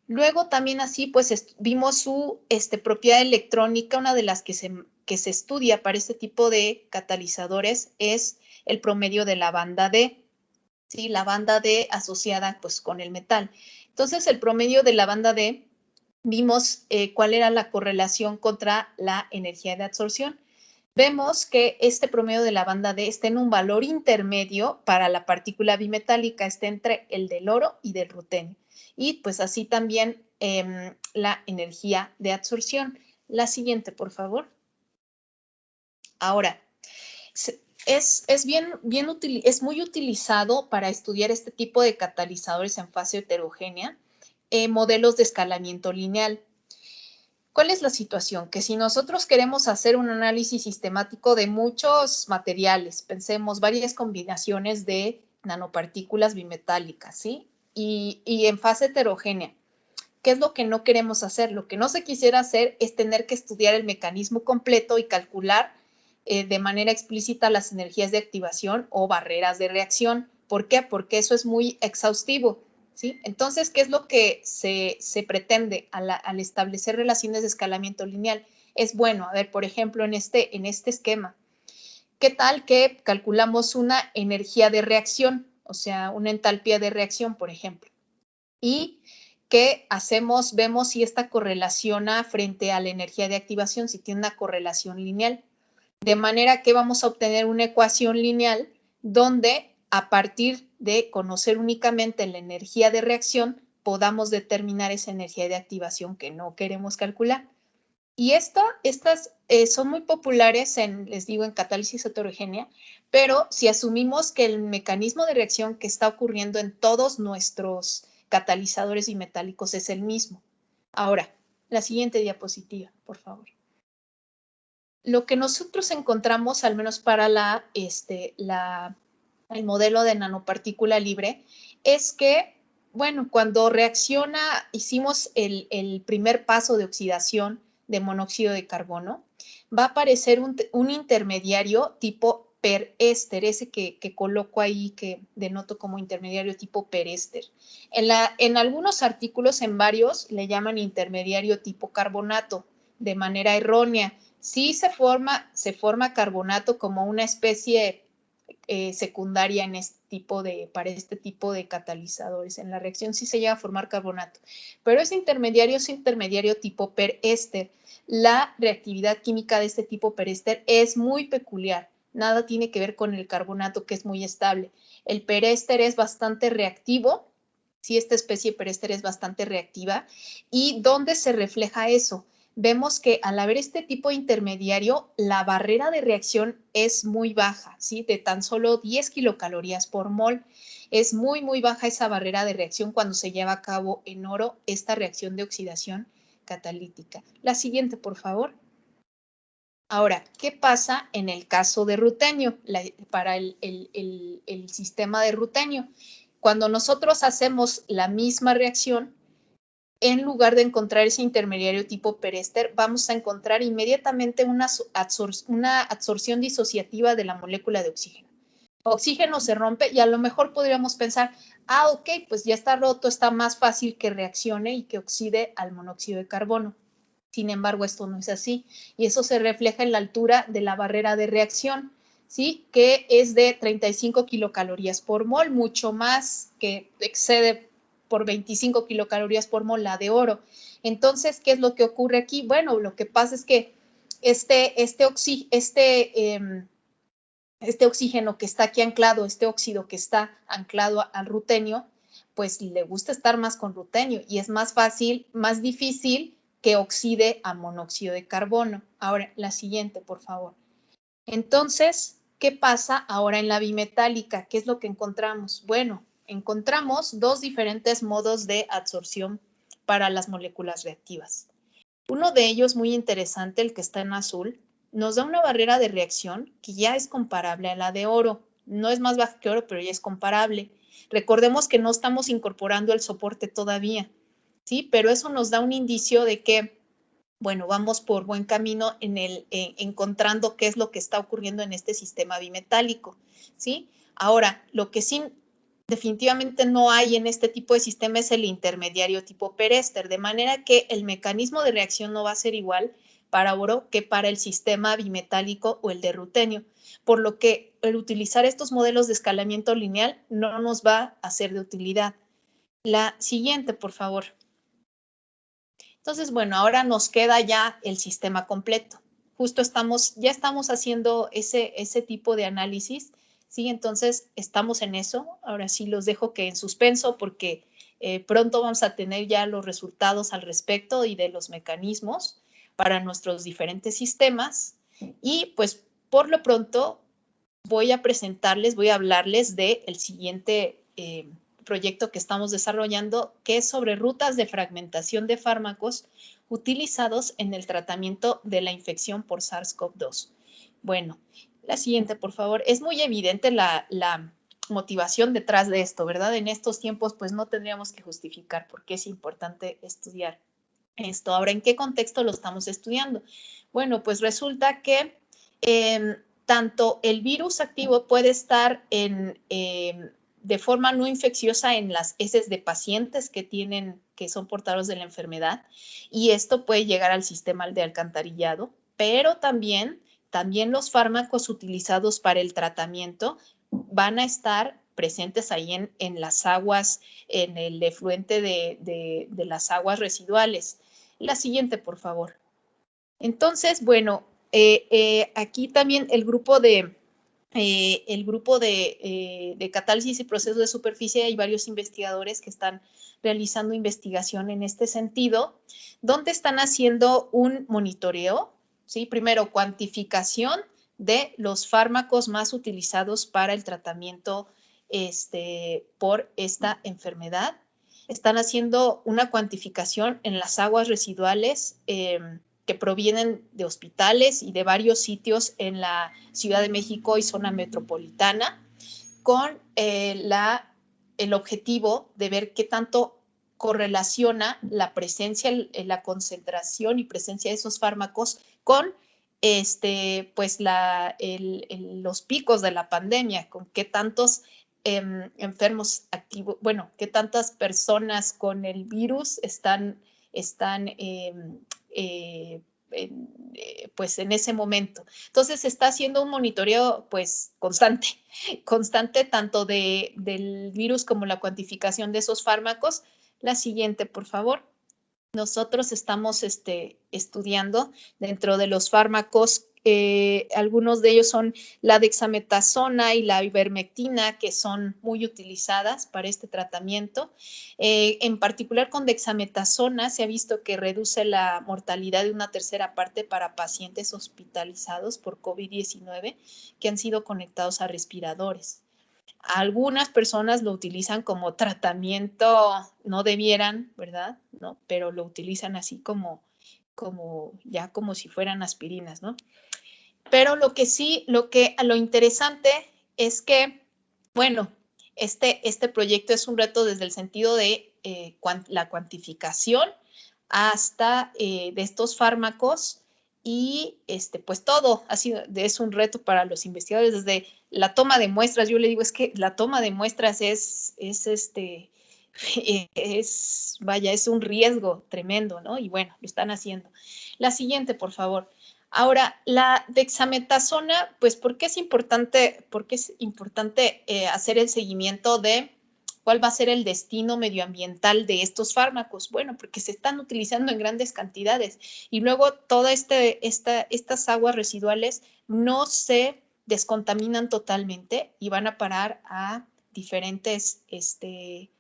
Luego también así pues vimos su propiedad electrónica. Una de las que se estudia para este tipo de catalizadores es el promedio de la banda D, ¿sí? La banda D asociada pues con el metal. Entonces, el promedio de la banda D, vimos cuál era la correlación contra la energía de absorción. Vemos que este promedio de la banda D está en un valor intermedio para la partícula bimetálica, está entre el del oro y del rutenio. Y pues así también la energía de absorción. La siguiente, por favor. Ahora, es muy utilizado para estudiar este tipo de catalizadores en fase heterogénea, modelos de escalamiento lineal. ¿Cuál es la situación? Que si nosotros queremos hacer un análisis sistemático de muchos materiales, pensemos varias combinaciones de nanopartículas bimetálicas, ¿sí? Y en fase heterogénea, ¿qué es lo que no queremos hacer? Lo que no se quisiera hacer es tener que estudiar el mecanismo completo y calcular de manera explícita las energías de activación o barreras de reacción. ¿Por qué? Porque eso es muy exhaustivo, ¿sí? Entonces, ¿qué es lo que se pretende al establecer relaciones de escalamiento lineal? Es bueno, a ver, por ejemplo, en este esquema, ¿qué tal que calculamos una energía de reacción? O sea, una entalpía de reacción, por ejemplo. Y ¿qué hacemos? Vemos si esta correlaciona frente a la energía de activación, si tiene una correlación lineal. De manera que vamos a obtener una ecuación lineal donde, a partir de conocer únicamente la energía de reacción, podamos determinar esa energía de activación que no queremos calcular. Y estas son muy populares les digo, en catálisis heterogénea, pero si asumimos que el mecanismo de reacción que está ocurriendo en todos nuestros catalizadores bimetálicos es el mismo. Ahora, la siguiente diapositiva, por favor. Lo que nosotros encontramos, al menos para el modelo de nanopartícula libre, es que, bueno, cuando hicimos el primer paso de oxidación de monóxido de carbono, va a aparecer un intermediario tipo peréster, ese que coloco ahí, que denoto como intermediario tipo peréster. En algunos artículos, en varios, le llaman intermediario tipo carbonato, de manera errónea. Sí se forma carbonato como una especie secundaria para este tipo de catalizadores. En la reacción sí se llega a formar carbonato, pero ese intermediario es intermediario tipo peréster. La reactividad química de este tipo peréster es muy peculiar. Nada tiene que ver con el carbonato, que es muy estable. El peréster es bastante reactivo. Sí, esta especie peréster es bastante reactiva. ¿Y dónde se refleja eso? Vemos que al haber este tipo de intermediario, la barrera de reacción es muy baja, ¿sí? De tan solo 10 kilocalorías por mol. Es muy, muy baja esa barrera de reacción cuando se lleva a cabo en oro esta reacción de oxidación catalítica. La siguiente, por favor. Ahora, ¿qué pasa en el caso de rutenio? Para el sistema de rutenio. Cuando nosotros hacemos la misma reacción, en lugar de encontrar ese intermediario tipo peréster, vamos a encontrar inmediatamente una absorción disociativa de la molécula de oxígeno. Oxígeno se rompe y a lo mejor podríamos pensar, ok, pues ya está roto, está más fácil que reaccione y que oxide al monóxido de carbono. Sin embargo, esto no es así y eso se refleja en la altura de la barrera de reacción, ¿sí? Que es de 35 kilocalorías por mol, mucho más, que excede por 25 kilocalorías por mol la de oro. Entonces, ¿qué es lo que ocurre aquí? Bueno, lo que pasa es que este oxígeno que está aquí anclado, este óxido que está anclado al rutenio, pues le gusta estar más con rutenio y es más fácil, más difícil que oxide a monóxido de carbono. Ahora, la siguiente, por favor. Entonces, ¿qué pasa ahora en la bimetálica? ¿Qué es lo que encontramos? Bueno, encontramos dos diferentes modos de absorción para las moléculas reactivas. Uno de ellos, muy interesante, el que está en azul, nos da una barrera de reacción que ya es comparable a la de oro. No es más baja que oro, pero ya es comparable. Recordemos que no estamos incorporando el soporte todavía, ¿sí? Pero eso nos da un indicio de que, bueno, vamos por buen camino en encontrando qué es lo que está ocurriendo en este sistema bimetálico, ¿sí? Ahora, lo que sí definitivamente no hay en este tipo de sistema es el intermediario tipo Perester, de manera que el mecanismo de reacción no va a ser igual para oro que para el sistema bimetálico o el de rutenio, por lo que el utilizar estos modelos de escalamiento lineal no nos va a ser de utilidad. La siguiente, por favor. Entonces, bueno, ahora nos queda ya el sistema completo. Justo ya estamos haciendo ese tipo de análisis, ¿sí? Entonces, estamos en eso. Ahora sí los dejo que en suspenso porque pronto vamos a tener ya los resultados al respecto y de los mecanismos para nuestros diferentes sistemas. Y pues, por lo pronto, voy a hablarles del siguiente proyecto que estamos desarrollando, que es sobre rutas de fragmentación de fármacos utilizados en el tratamiento de la infección por SARS-CoV-2. Bueno, la siguiente, por favor. Es muy evidente la motivación detrás de esto, ¿verdad? En estos tiempos, pues no tendríamos que justificar por qué es importante estudiar esto. Ahora, ¿en qué contexto lo estamos estudiando? Bueno, pues resulta que tanto el virus activo puede estar de forma no infecciosa en las heces de pacientes que son portadores de la enfermedad, y esto puede llegar al sistema de alcantarillado, pero también los fármacos utilizados para el tratamiento van a estar presentes ahí en las aguas, en el efluente de las aguas residuales. La siguiente, por favor. Entonces, bueno, aquí también el grupo de catálisis y procesos de superficie, hay varios investigadores que están realizando investigación en este sentido, donde están haciendo un monitoreo, ¿sí? Primero, cuantificación de los fármacos más utilizados para el tratamiento por esta enfermedad. Están haciendo una cuantificación en las aguas residuales que provienen de hospitales y de varios sitios en la Ciudad de México y zona metropolitana, con el objetivo de ver qué tanto correlaciona la presencia, la concentración y presencia de esos fármacos con pues los picos de la pandemia, con qué tantos enfermos activos, bueno, qué tantas personas con el virus están pues en ese momento. Entonces se está haciendo un monitoreo pues constante tanto del virus como la cuantificación de esos fármacos. La siguiente, por favor. Nosotros estamos estudiando dentro de los fármacos, algunos de ellos son la dexametasona y la ivermectina, que son muy utilizadas para este tratamiento. En particular con dexametasona se ha visto que reduce la mortalidad de una tercera parte para pacientes hospitalizados por COVID-19 que han sido conectados a respiradores. Algunas personas lo utilizan como tratamiento, no debieran, ¿verdad? ¿No? Pero lo utilizan así como si fueran aspirinas, ¿no? Pero lo interesante es que, bueno, este proyecto es un reto desde el sentido de la cuantificación hasta de estos fármacos y pues todo es un reto para los investigadores desde la toma de muestras. Yo le digo, es que la toma de muestras es es un riesgo tremendo, ¿no? Y bueno, lo están haciendo. La siguiente, por favor. Ahora, la dexametasona, pues, ¿por qué es importante hacer el seguimiento de cuál va a ser el destino medioambiental de estos fármacos? Bueno, porque se están utilizando en grandes cantidades y luego todas estas aguas residuales no se descontaminan totalmente y van a parar a diferentes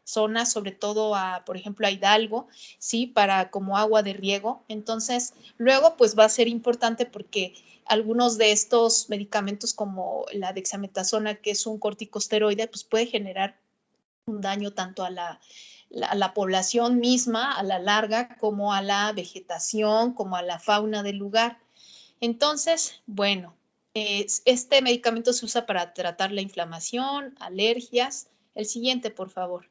zonas, sobre todo por ejemplo, a Hidalgo, ¿sí? Para como agua de riego. Entonces, luego, pues va a ser importante porque algunos de estos medicamentos como la dexametasona, que es un corticosteroide, pues puede generar un daño tanto a la población misma, a la larga, como a la vegetación, como a la fauna del lugar. Entonces, bueno, este medicamento se usa para tratar la inflamación, alergias. El siguiente, por favor.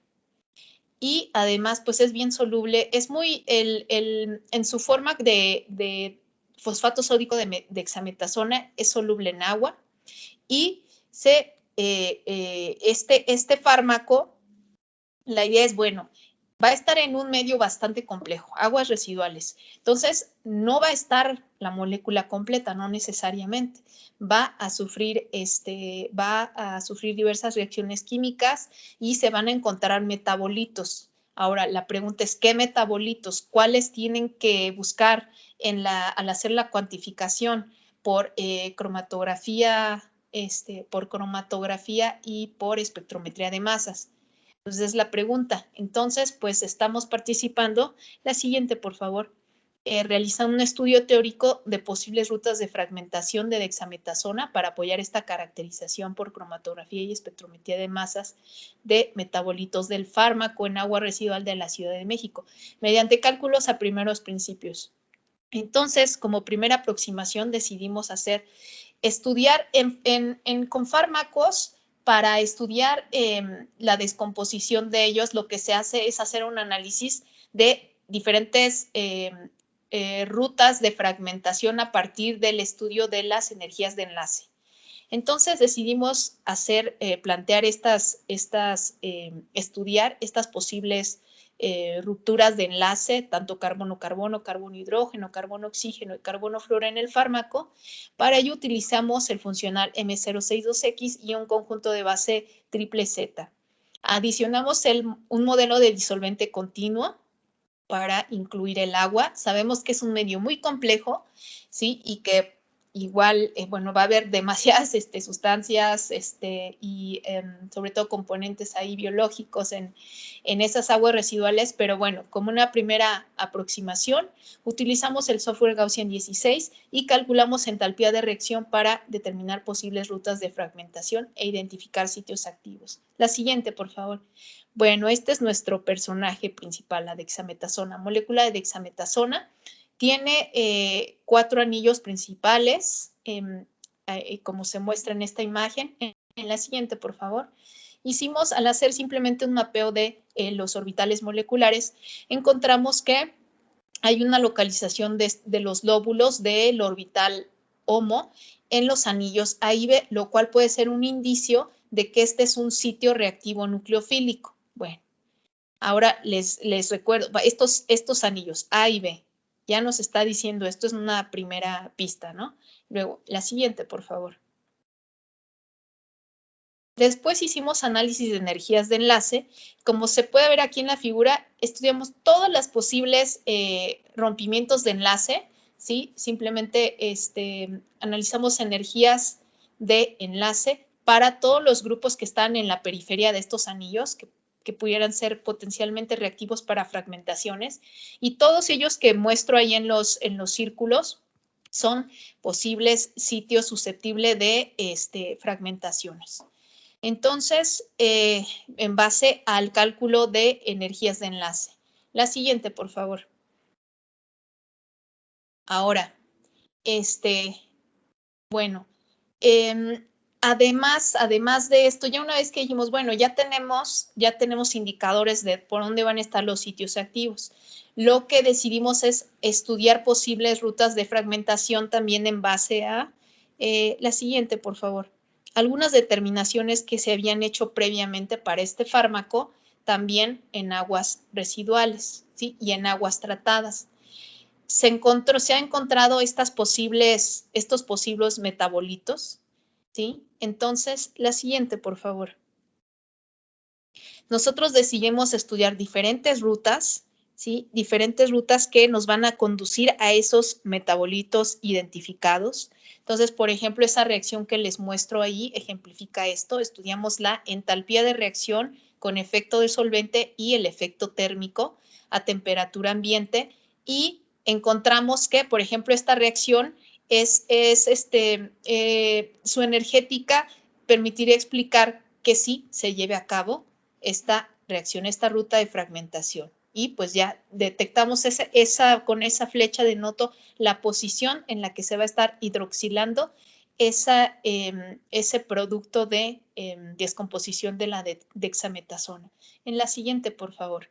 Y además, pues es bien soluble, es muy, en su forma de fosfato sódico de dexametasona, es soluble en agua y este fármaco, la idea es, bueno, va a estar en un medio bastante complejo, aguas residuales. Entonces, no va a estar la molécula completa, no necesariamente. Va a sufrir diversas reacciones químicas y se van a encontrar metabolitos. Ahora, la pregunta es, ¿qué metabolitos? ¿Cuáles tienen que buscar al hacer la cuantificación por cromatografía y por espectrometría de masas? Entonces, la pregunta, entonces, pues estamos participando. La siguiente, por favor. Realizando un estudio teórico de posibles rutas de fragmentación de dexametasona para apoyar esta caracterización por cromatografía y espectrometría de masas de metabolitos del fármaco en agua residual de la Ciudad de México, mediante cálculos a primeros principios. Entonces, como primera aproximación, decidimos estudiar con fármacos. Para estudiar la descomposición de ellos, lo que se hace es hacer un análisis de diferentes rutas de fragmentación a partir del estudio de las energías de enlace. Entonces decidimos plantear estudiar estas posibles rupturas de enlace, tanto carbono-carbono, carbono-hidrógeno, carbono-oxígeno y carbono-flúor en el fármaco. Para ello utilizamos el funcional M062X y un conjunto de base triple Z. Adicionamos un modelo de disolvente continuo para incluir el agua. Sabemos que es un medio muy complejo, ¿sí? Y que igual, va a haber demasiadas sustancias y sobre todo componentes ahí biológicos en esas aguas residuales, pero bueno, como una primera aproximación, utilizamos el software Gaussian 16 y calculamos entalpía de reacción para determinar posibles rutas de fragmentación e identificar sitios activos. La siguiente, por favor. Bueno, este es nuestro personaje principal, la dexametasona. Molécula de dexametasona tiene 4 anillos principales, como se muestra en esta imagen. En la siguiente, por favor. Al hacer simplemente un mapeo de los orbitales moleculares, encontramos que hay una localización de los lóbulos del orbital HOMO en los anillos AIB, lo cual puede ser un indicio de que este es un sitio reactivo nucleofílico. Bueno, ahora les recuerdo, estos anillos A y B, ya nos está diciendo, esto es una primera pista, ¿no? Luego, la siguiente, por favor. Después hicimos análisis de energías de enlace. Como se puede ver aquí en la figura, estudiamos todos los posibles rompimientos de enlace, ¿sí? Simplemente analizamos energías de enlace para todos los grupos que están en la periferia de estos anillos, que pudieran ser potencialmente reactivos para fragmentaciones. Y todos ellos que muestro ahí en los círculos son posibles sitios susceptibles de fragmentaciones. Entonces, en base al cálculo de energías de enlace. La siguiente, por favor. Ahora, bueno, además de esto, ya una vez que dijimos, bueno, ya tenemos indicadores de por dónde van a estar los sitios activos. Lo que decidimos es estudiar posibles rutas de fragmentación también en base a la siguiente, por favor. Algunas determinaciones que se habían hecho previamente para este fármaco también en aguas residuales, ¿sí? Y en aguas tratadas. Se ha encontrado estos posibles metabolitos, ¿sí? Entonces, la siguiente, por favor. Nosotros decidimos estudiar diferentes rutas, ¿sí? Diferentes rutas que nos van a conducir a esos metabolitos identificados. Entonces, por ejemplo, esa reacción que les muestro ahí ejemplifica esto. Estudiamos la entalpía de reacción con efecto de solvente y el efecto térmico a temperatura ambiente y encontramos que, por ejemplo, esta reacción su energética permitiría explicar que sí se lleve a cabo esta reacción, esta ruta de fragmentación. Y pues ya detectamos con esa flecha denoto la posición en la que se va a estar hidroxilando ese producto de descomposición de la dexametasona. En la siguiente, por favor.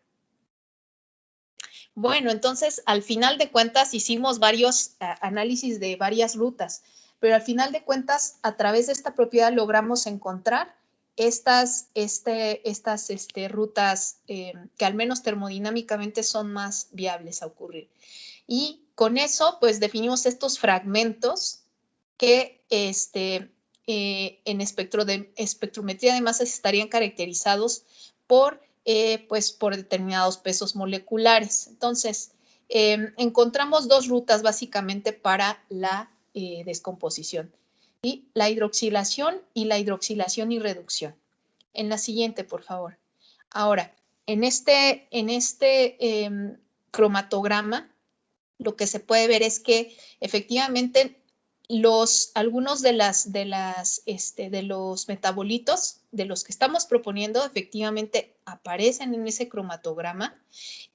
Bueno, entonces, al final de cuentas, hicimos varios análisis de varias rutas, pero al final de cuentas, a través de esta propiedad logramos encontrar estas rutas que al menos termodinámicamente son más viables a ocurrir. Y con eso, pues, definimos estos fragmentos que en espectrometría de masas estarían caracterizados por determinados pesos moleculares. Entonces, encontramos dos rutas básicamente para la descomposición, ¿sí? La hidroxilación y la hidroxilación y reducción. En la siguiente, por favor. Ahora, en este cromatograma, lo que se puede ver es que efectivamente algunos de los metabolitos de los que estamos proponiendo efectivamente aparecen en ese cromatograma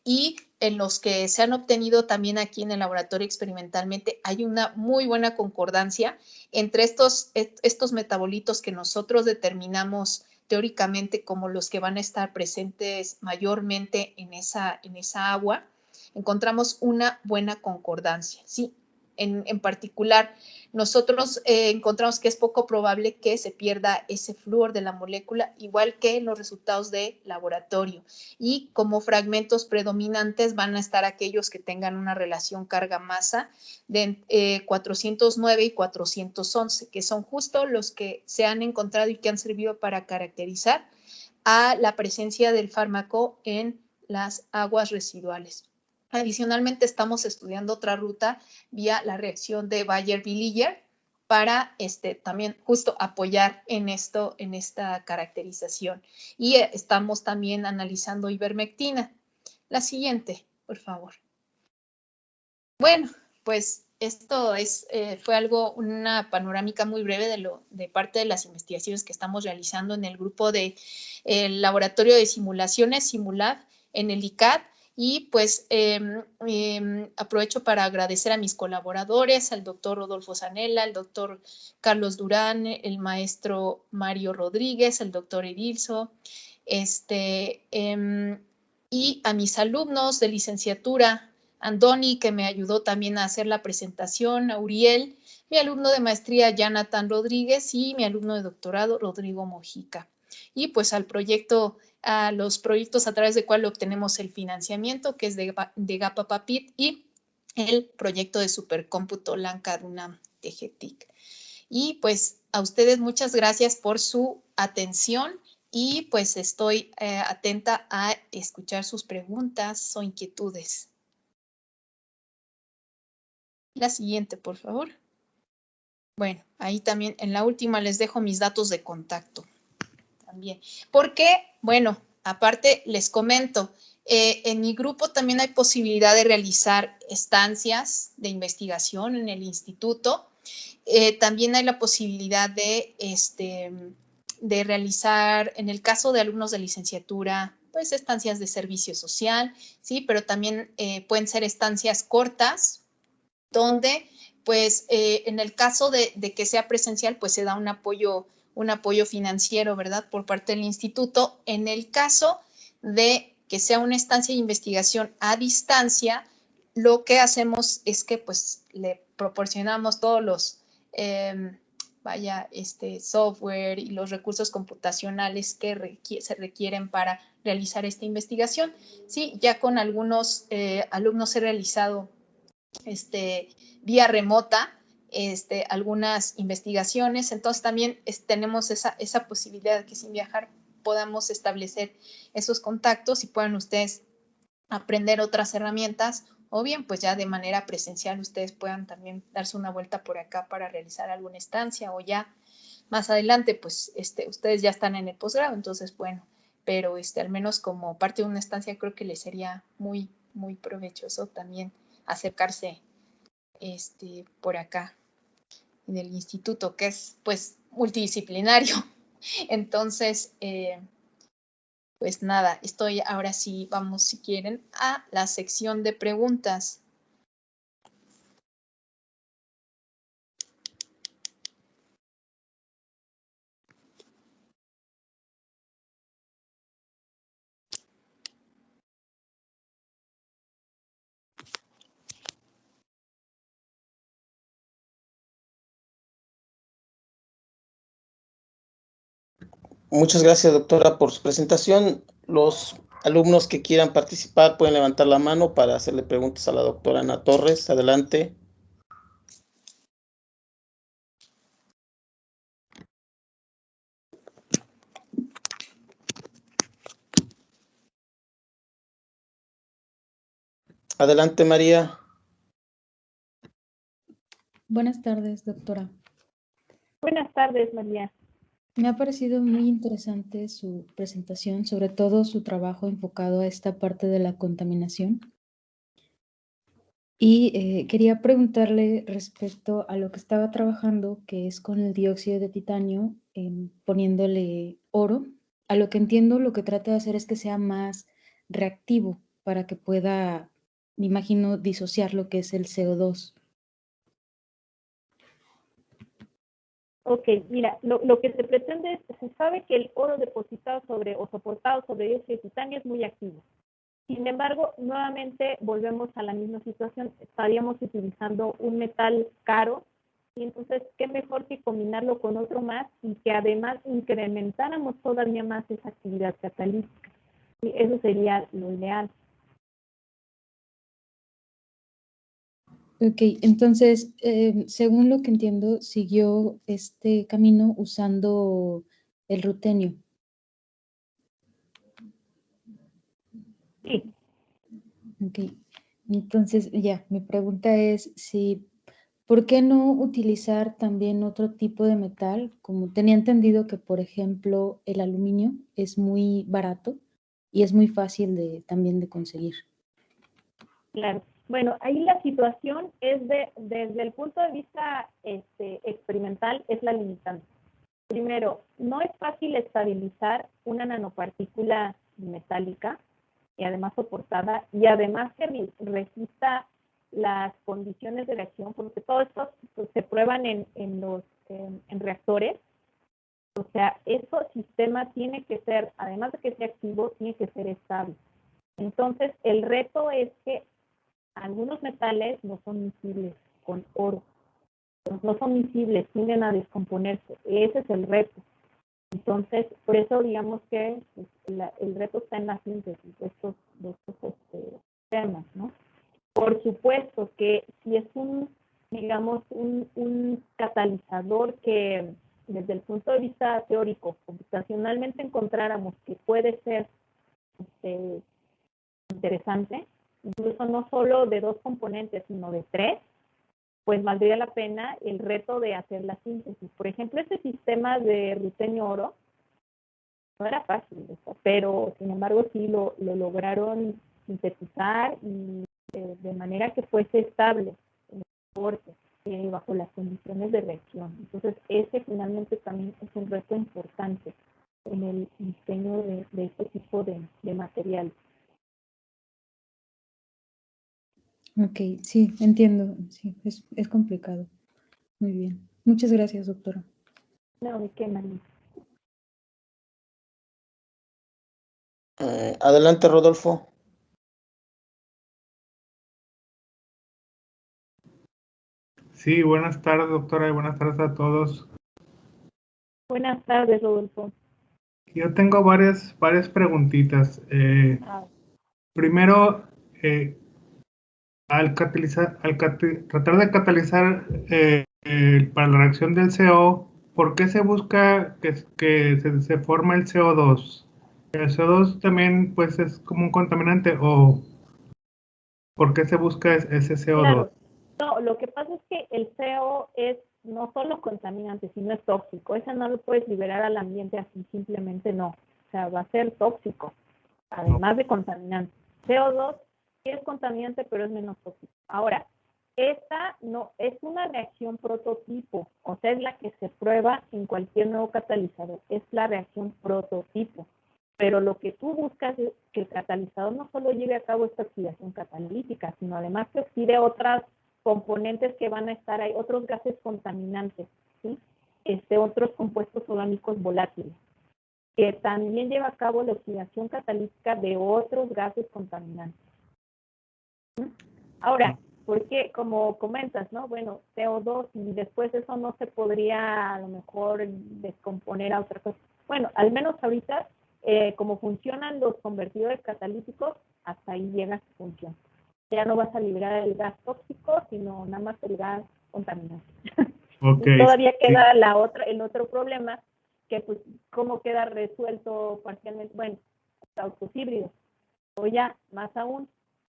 y en los que se han obtenido también aquí en el laboratorio experimentalmente hay una muy buena concordancia entre estos metabolitos que nosotros determinamos teóricamente como los que van a estar presentes mayormente en esa agua. Encontramos una buena concordancia, ¿sí? En particular, nosotros encontramos que es poco probable que se pierda ese flúor de la molécula, igual que en los resultados de laboratorio. Y como fragmentos predominantes van a estar aquellos que tengan una relación carga-masa de 409 y 411, que son justo los que se han encontrado y que han servido para caracterizar a la presencia del fármaco en las aguas residuales. Adicionalmente, estamos estudiando otra ruta vía la reacción de Baeyer-Villiger para también justo apoyar en esta caracterización. Y estamos también analizando ivermectina. La siguiente, por favor. Bueno, pues esto fue una panorámica muy breve de parte de las investigaciones que estamos realizando en el grupo del laboratorio de simulaciones, Simulab, en el ICAD. Y pues aprovecho para agradecer a mis colaboradores, al doctor Rodolfo Zanella, al doctor Carlos Durán, el maestro Mario Rodríguez, el doctor Edilso, y a mis alumnos de licenciatura, Andoni, que me ayudó también a hacer la presentación, a Uriel, mi alumno de maestría, Jonathan Rodríguez, y mi alumno de doctorado, Rodrigo Mojica. Y pues a los proyectos a través del cual obtenemos el financiamiento, que es de GAPA-PAPIT, y el proyecto de supercómputo LAN-CAD-UNAM TGTIC. Y pues a ustedes muchas gracias por su atención y pues estoy atenta a escuchar sus preguntas o inquietudes. La siguiente, por favor. Bueno, ahí también en la última les dejo mis datos de contacto. También. Porque, bueno, aparte les comento, en mi grupo también hay posibilidad de realizar estancias de investigación en el instituto. También hay la posibilidad de realizar, en el caso de alumnos de licenciatura, pues estancias de servicio social, ¿sí? Pero también pueden ser estancias cortas, donde, pues, en el caso de que sea presencial, pues se da un apoyo financiero, ¿verdad?, por parte del instituto. En el caso de que sea una estancia de investigación a distancia, lo que hacemos es que, pues, le proporcionamos todos vaya, software y los recursos computacionales que se requieren para realizar esta investigación. Sí, ya con algunos alumnos he realizado vía remota algunas investigaciones, entonces también tenemos esa posibilidad de que sin viajar podamos establecer esos contactos y puedan ustedes aprender otras herramientas, o bien pues ya de manera presencial ustedes puedan también darse una vuelta por acá para realizar alguna estancia, o ya más adelante pues ustedes ya están en el posgrado, entonces bueno, pero al menos como parte de una estancia creo que les sería muy, muy provechoso también acercarse por acá en el instituto, que es pues multidisciplinario. Entonces, pues nada, estoy ahora sí, vamos si quieren a la sección de preguntas. Muchas gracias, doctora, por su presentación. Los alumnos que quieran participar pueden levantar la mano para hacerle preguntas a la doctora Ana Torres. Adelante. Adelante, María. Buenas tardes, doctora. Buenas tardes, María. Me ha parecido muy interesante su presentación, sobre todo su trabajo enfocado a esta parte de la contaminación. Y quería preguntarle respecto a lo que estaba trabajando, que es con el dióxido de titanio, poniéndole oro. A lo que entiendo, lo que trata de hacer es que sea más reactivo para que pueda, me imagino, disociar lo que es el CO2. Ok, mira, lo que se pretende es, se sabe que el oro depositado sobre o soportado sobre dióxido de titanio es muy activo. Sin embargo, nuevamente volvemos a la misma situación. Estaríamos utilizando un metal caro y entonces, ¿qué mejor que combinarlo con otro más y que además incrementáramos todavía más esa actividad catalítica? Y eso sería lo ideal. Ok, entonces, según lo que entiendo, siguió este camino usando el rutenio. Sí. Ok, entonces ya, mi pregunta es si, ¿por qué no utilizar también otro tipo de metal? Como tenía entendido que, por ejemplo, el aluminio es muy barato y es muy fácil también de conseguir. Claro. Bueno, ahí la situación es desde el punto de vista experimental, es la limitante. Primero, no es fácil estabilizar una nanopartícula metálica y además soportada y además que resista las condiciones de reacción, porque todo esto pues, se prueban en reactores. O sea, ese sistema tiene que ser, además de que sea activo, tiene que ser estable. Entonces, el reto es que algunos metales no son miscibles con oro. No son miscibles, tienden a descomponerse. Ese es el reto. Entonces, por eso digamos que pues, el reto está en la síntesis de estos temas, ¿no? Por supuesto que si es un catalizador que desde el punto de vista teórico, computacionalmente encontráramos que puede ser interesante, incluso no solo de 2 componentes, sino de 3, pues valdría la pena el reto de hacer la síntesis. Por ejemplo, este sistema de rutenio oro no era fácil, pero sin embargo sí lo lograron sintetizar y de manera que fuese estable en el soporte bajo las condiciones de reacción. Entonces, ese finalmente también es un reto importante en el diseño de este tipo de material. Ok, sí, entiendo. Sí, es complicado. Muy bien. Muchas gracias, doctora. No, ¿de qué manera? Adelante, Rodolfo. Sí, buenas tardes, doctora, y buenas tardes a todos. Buenas tardes, Rodolfo. Yo tengo varias preguntitas. Primero, tratar de catalizar para la reacción del CO, ¿por qué se busca que se forme el CO2? ¿El CO2 también pues es como un contaminante o por qué se busca ese CO2? Claro. No, lo que pasa es que el CO es no solo contaminante, sino es tóxico. Ese no lo puedes liberar al ambiente así, simplemente no. O sea, va a ser tóxico, además de contaminante. CO2 sí es contaminante, pero es menos tóxico. Ahora, esta no es una reacción prototipo, o sea, es la que se prueba en cualquier nuevo catalizador. Es la reacción prototipo. Pero lo que tú buscas es que el catalizador no solo lleve a cabo esta oxidación catalítica, sino además que oxide otras componentes que van a estar ahí, otros gases contaminantes, ¿sí? Otros compuestos orgánicos volátiles, que también lleva a cabo la oxidación catalítica de otros gases contaminantes. ¿Sí? Ahora, porque como comentas, ¿no? Bueno, CO2 y después eso no se podría a lo mejor descomponer a otra cosa. Bueno, al menos ahorita, como funcionan los convertidores catalíticos, hasta ahí llega su función. Ya no vas a liberar el gas tóxico, sino nada más el gas contaminante. Okay. Y todavía queda el otro problema, que pues, ¿cómo queda resuelto parcialmente? Bueno, los autos híbridos. O ya, más aún,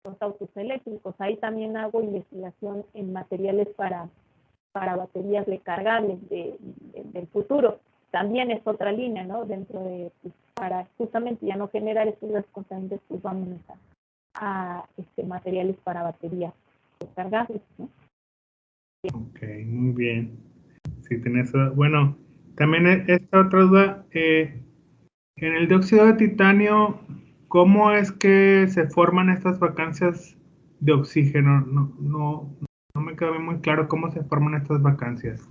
los autos eléctricos. Ahí también hago investigación en materiales para baterías recargables del futuro. También es otra línea, ¿no? Dentro de, pues, para justamente ya no generar estos gases contaminantes, pues vamos a materiales para baterías recargables, ¿no? Ok, muy bien. Sí, tienes. Bueno, también esta otra duda. En el dióxido de titanio, ¿cómo es que se forman estas vacancias de oxígeno? No me queda muy claro cómo se forman estas vacancias.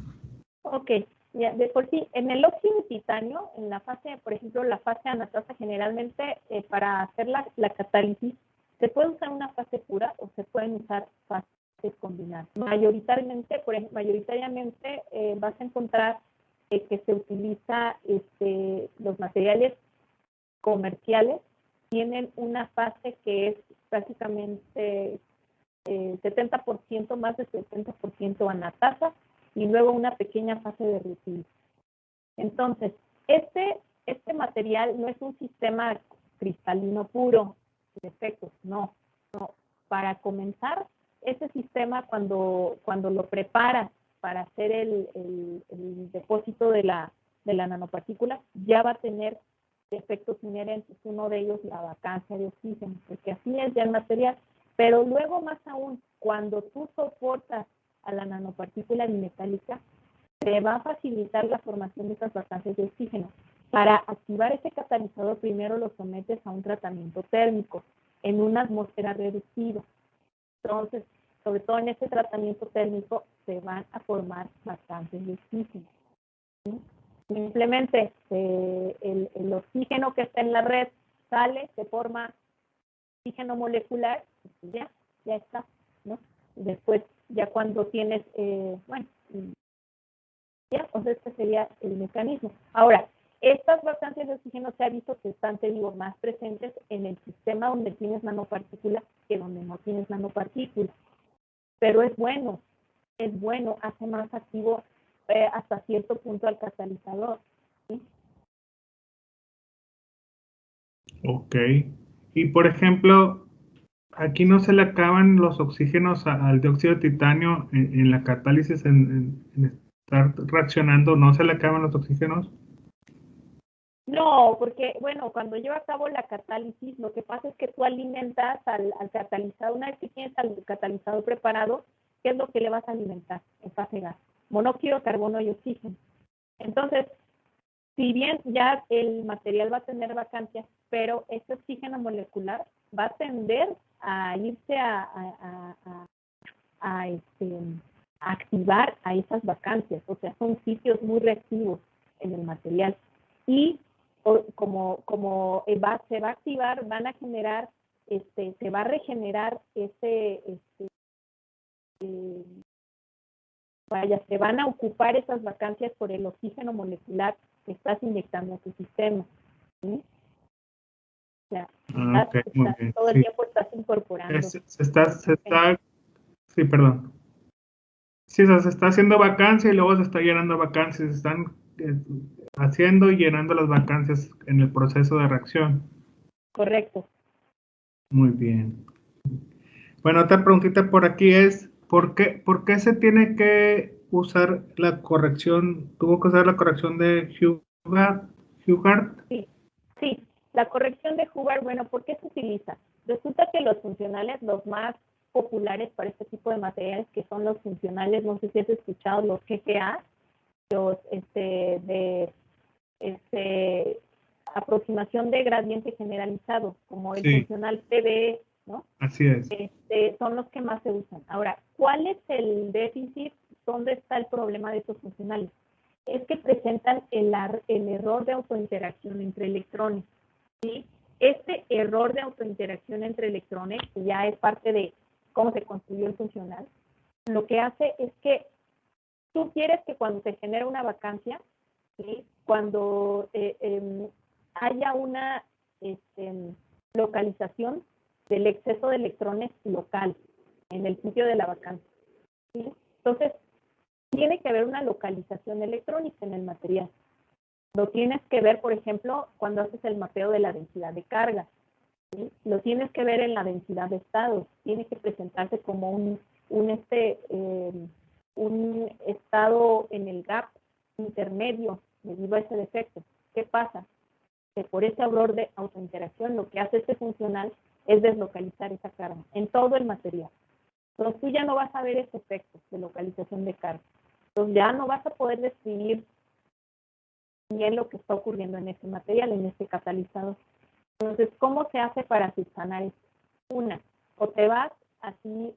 Ok, ya, de por sí, en el óxido de titanio, en la fase, por ejemplo, la fase anatasa, generalmente para hacer la catálisis, se puede usar una fase pura o se pueden usar fases combinadas. Mayoritariamente vas a encontrar que se utiliza los materiales comerciales, tienen una fase que es prácticamente 70%, más de 70% anatasa, y luego una pequeña fase de rutil. Entonces, este material no es un sistema cristalino puro de efectos, no. Para comenzar, ese sistema cuando lo preparas para hacer el depósito de la nanopartícula, ya va a tener efectos inherentes, uno de ellos la vacancia de oxígeno, porque así es ya el material. Pero luego, más aún, cuando tú soportas a la nanopartícula bimetálica, te va a facilitar la formación de estas vacancias de oxígeno. Para activar ese catalizador, primero lo sometes a un tratamiento térmico en una atmósfera reducida. Entonces, sobre todo en este tratamiento térmico, se van a formar vacancias de oxígeno, ¿sí? Simplemente el oxígeno que está en la red sale, se forma oxígeno molecular, y ya está, ¿no? Después, ya cuando tienes, ya, entonces este sería el mecanismo. Ahora, estas vacancias de oxígeno se ha visto que están, te digo, más presentes en el sistema donde tienes nanopartículas que donde no tienes nanopartículas. Pero es bueno, hace más activo hasta cierto punto al catalizador, ¿sí? Ok. Y por ejemplo, aquí no se le acaban los oxígenos al dióxido de titanio en la catálisis, en estar reaccionando, ¿no se le acaban los oxígenos? No, porque, bueno, cuando lleva a cabo la catálisis, lo que pasa es que tú alimentas al catalizador, una vez que tienes al catalizador preparado, ¿qué es lo que le vas a alimentar en fase gas? Monóxido de carbono y oxígeno. Entonces, si bien ya el material va a tener vacancias, pero este oxígeno molecular va a tender a irse a activar a esas vacancias, o sea, son sitios muy reactivos en el material. Y como se va a activar, van a generar, se va a regenerar se van a ocupar esas vacancias por el oxígeno molecular que estás inyectando a tu sistema. ¿Sí? O sea, Ok, muy bien. todo el Sí. tiempo estás incorporando. Sí, perdón. Sí, o sea, se está haciendo vacancia y luego se está llenando vacancias. Se están haciendo y llenando las vacancias en el proceso de reacción. Correcto. Muy bien. Bueno, otra preguntita por aquí es, por qué se tiene que usar la corrección, tuvo que usar la corrección de Hubbard? Sí, la corrección de Hubbard, bueno, ¿por qué se utiliza? Resulta que los funcionales, los más populares para este tipo de materiales, que son los funcionales, no sé si has escuchado, los GGA, los aproximación de gradiente generalizado, como el funcional PBE, ¿no? Así es. Son los que más se usan. Ahora, ¿cuál es el déficit? ¿Dónde está el problema de estos funcionales? Es que presentan el error de autointeracción entre electrones, ¿sí? Este error de autointeracción entre electrones, que ya es parte de cómo se construyó el funcional, lo que hace es que tú quieres que cuando se genera una vacancia, ¿sí? Cuando haya una localización del exceso de electrones local en el sitio de la vacancia, ¿sí? Entonces, tiene que haber una localización electrónica en el material. Lo tienes que ver, por ejemplo, cuando haces el mapeo de la densidad de carga, ¿sí? Lo tienes que ver en la densidad de estados. Tiene que presentarse como un estado en el gap intermedio debido a ese defecto. ¿Qué pasa? Que por ese error de autointeracción lo que hace este funcional es deslocalizar esa carga en todo el material. Entonces tú ya no vas a ver ese efecto de localización de carga. Entonces ya no vas a poder describir bien lo que está ocurriendo en ese material, en este catalizador. Entonces, ¿cómo se hace para subsanar esto? Una, o te vas así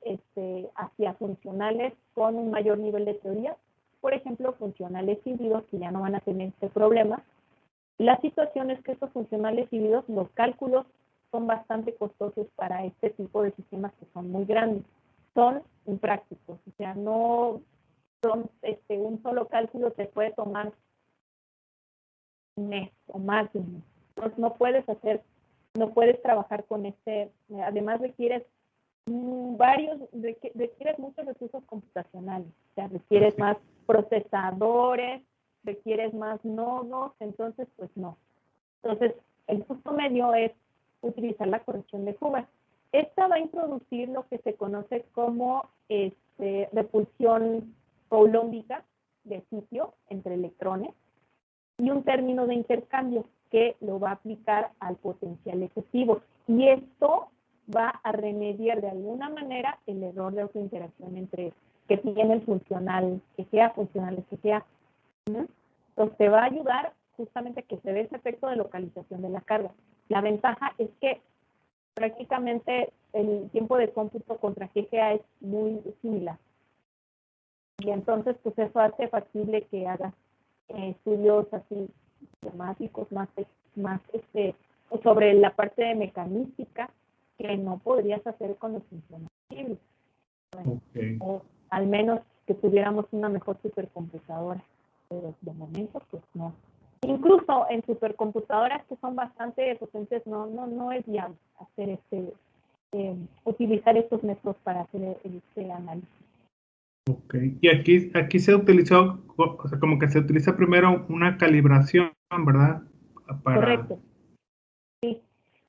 hacia funcionales con un mayor nivel de teoría, por ejemplo, funcionales híbridos que ya no van a tener este problema. La situación es que estos funcionales híbridos, los cálculos son bastante costosos para este tipo de sistemas que son muy grandes. Son imprácticos, o sea, no son, un solo cálculo te puede tomar un mes o más de un mes. Entonces no puedes trabajar con además requieres muchos recursos computacionales, o sea, requieres más procesadores, requieres más nodos, entonces pues no. Entonces el justo medio es utilizar la corrección de Hubbard. Esta va a introducir lo que se conoce como repulsión coulombica de sitio entre electrones y un término de intercambio que lo va a aplicar al potencial efectivo. Y esto va a remediar de alguna manera el error de autointeracción que tiene el funcional SGA. Entonces te va a ayudar justamente a que se dé ese efecto de localización de la carga. La ventaja es que prácticamente el tiempo de cómputo contra GGA es muy similar. Y entonces, pues eso hace factible que hagas estudios así temáticos más sobre la parte de mecanística que no podrías hacer con los funcionales híbridos. Bueno, o al menos que tuviéramos una mejor supercomputadora. Pero de momento, pues no. Incluso en supercomputadoras que son bastante potentes, no es viable hacer utilizar estos métodos para hacer este análisis. Ok, y aquí se utilizó, o sea, como que se utiliza primero una calibración, ¿verdad? Correcto. Sí.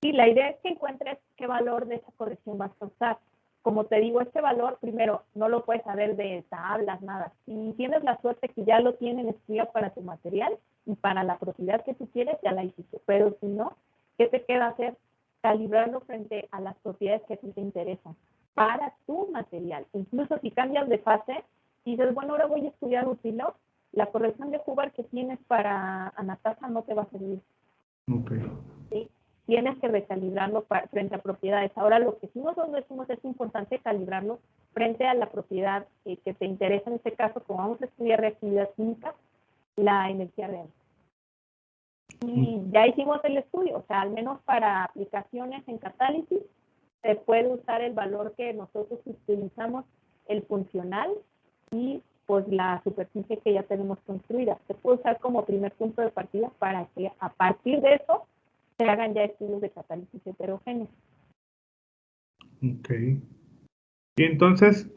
Y la idea es que encuentres qué valor de esa corrección vas a usar. Como te digo, este valor, primero, no lo puedes saber de tablas, nada. Si tienes la suerte que ya lo tienen estudiado para tu material y para la propiedad que tú quieres, ya la hiciste. Pero si no, ¿qué te queda hacer? Calibrarlo frente a las propiedades que a ti te interesan para tu material. Incluso si cambias de fase y dices, bueno, ahora voy a estudiar utilo, la corrección de Hubbard que tienes para anatasa no te va a servir. Okay. ¿Sí? Tienes que recalibrarlo frente a propiedades. Ahora, lo que sí nosotros decimos es importante calibrarlo frente a la propiedad que te interesa, en este caso, como vamos a estudiar reactividad química, la energía real. Y ya hicimos el estudio, o sea, al menos para aplicaciones en catálisis, se puede usar el valor que nosotros utilizamos, el funcional, y pues la superficie que ya tenemos construida. Se puede usar como primer punto de partida para que a partir de eso se hagan ya estudios de catálisis heterogénea. Ok. Y entonces,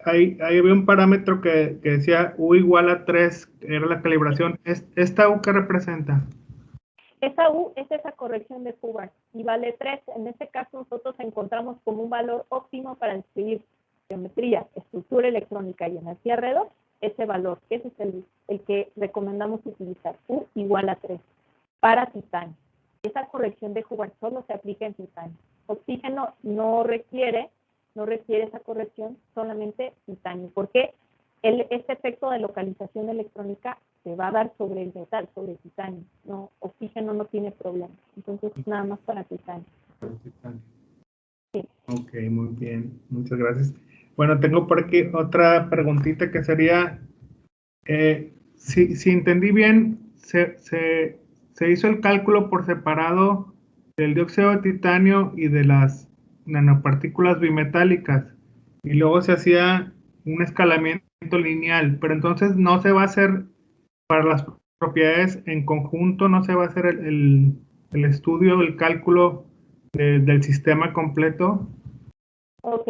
ahí había un parámetro que decía U igual a 3, era la calibración. ¿Esta U qué representa? Esa U es esa corrección de Hubbard y vale 3. En este caso nosotros encontramos como un valor óptimo para describir geometría, estructura electrónica y energía alrededor, ese valor. Ese es el que recomendamos utilizar, U igual a 3, para titanio. Esa corrección de Hubbard solo se aplica en titanio. Oxígeno no requiere esa corrección, solamente titanio, porque este efecto de localización electrónica se va a dar sobre el metal, sobre el titanio. No, oxígeno no tiene problema. Entonces, nada más para titanio. Sí. Ok, muy bien. Muchas gracias. Bueno, tengo por aquí otra preguntita que sería, si entendí bien, se hizo el cálculo por separado del dióxido de titanio y de las nanopartículas bimetálicas, y luego se hacía un escalamiento lineal, pero entonces no se va a hacer para las propiedades en conjunto, no se va a hacer el estudio, el cálculo del sistema completo. Ok,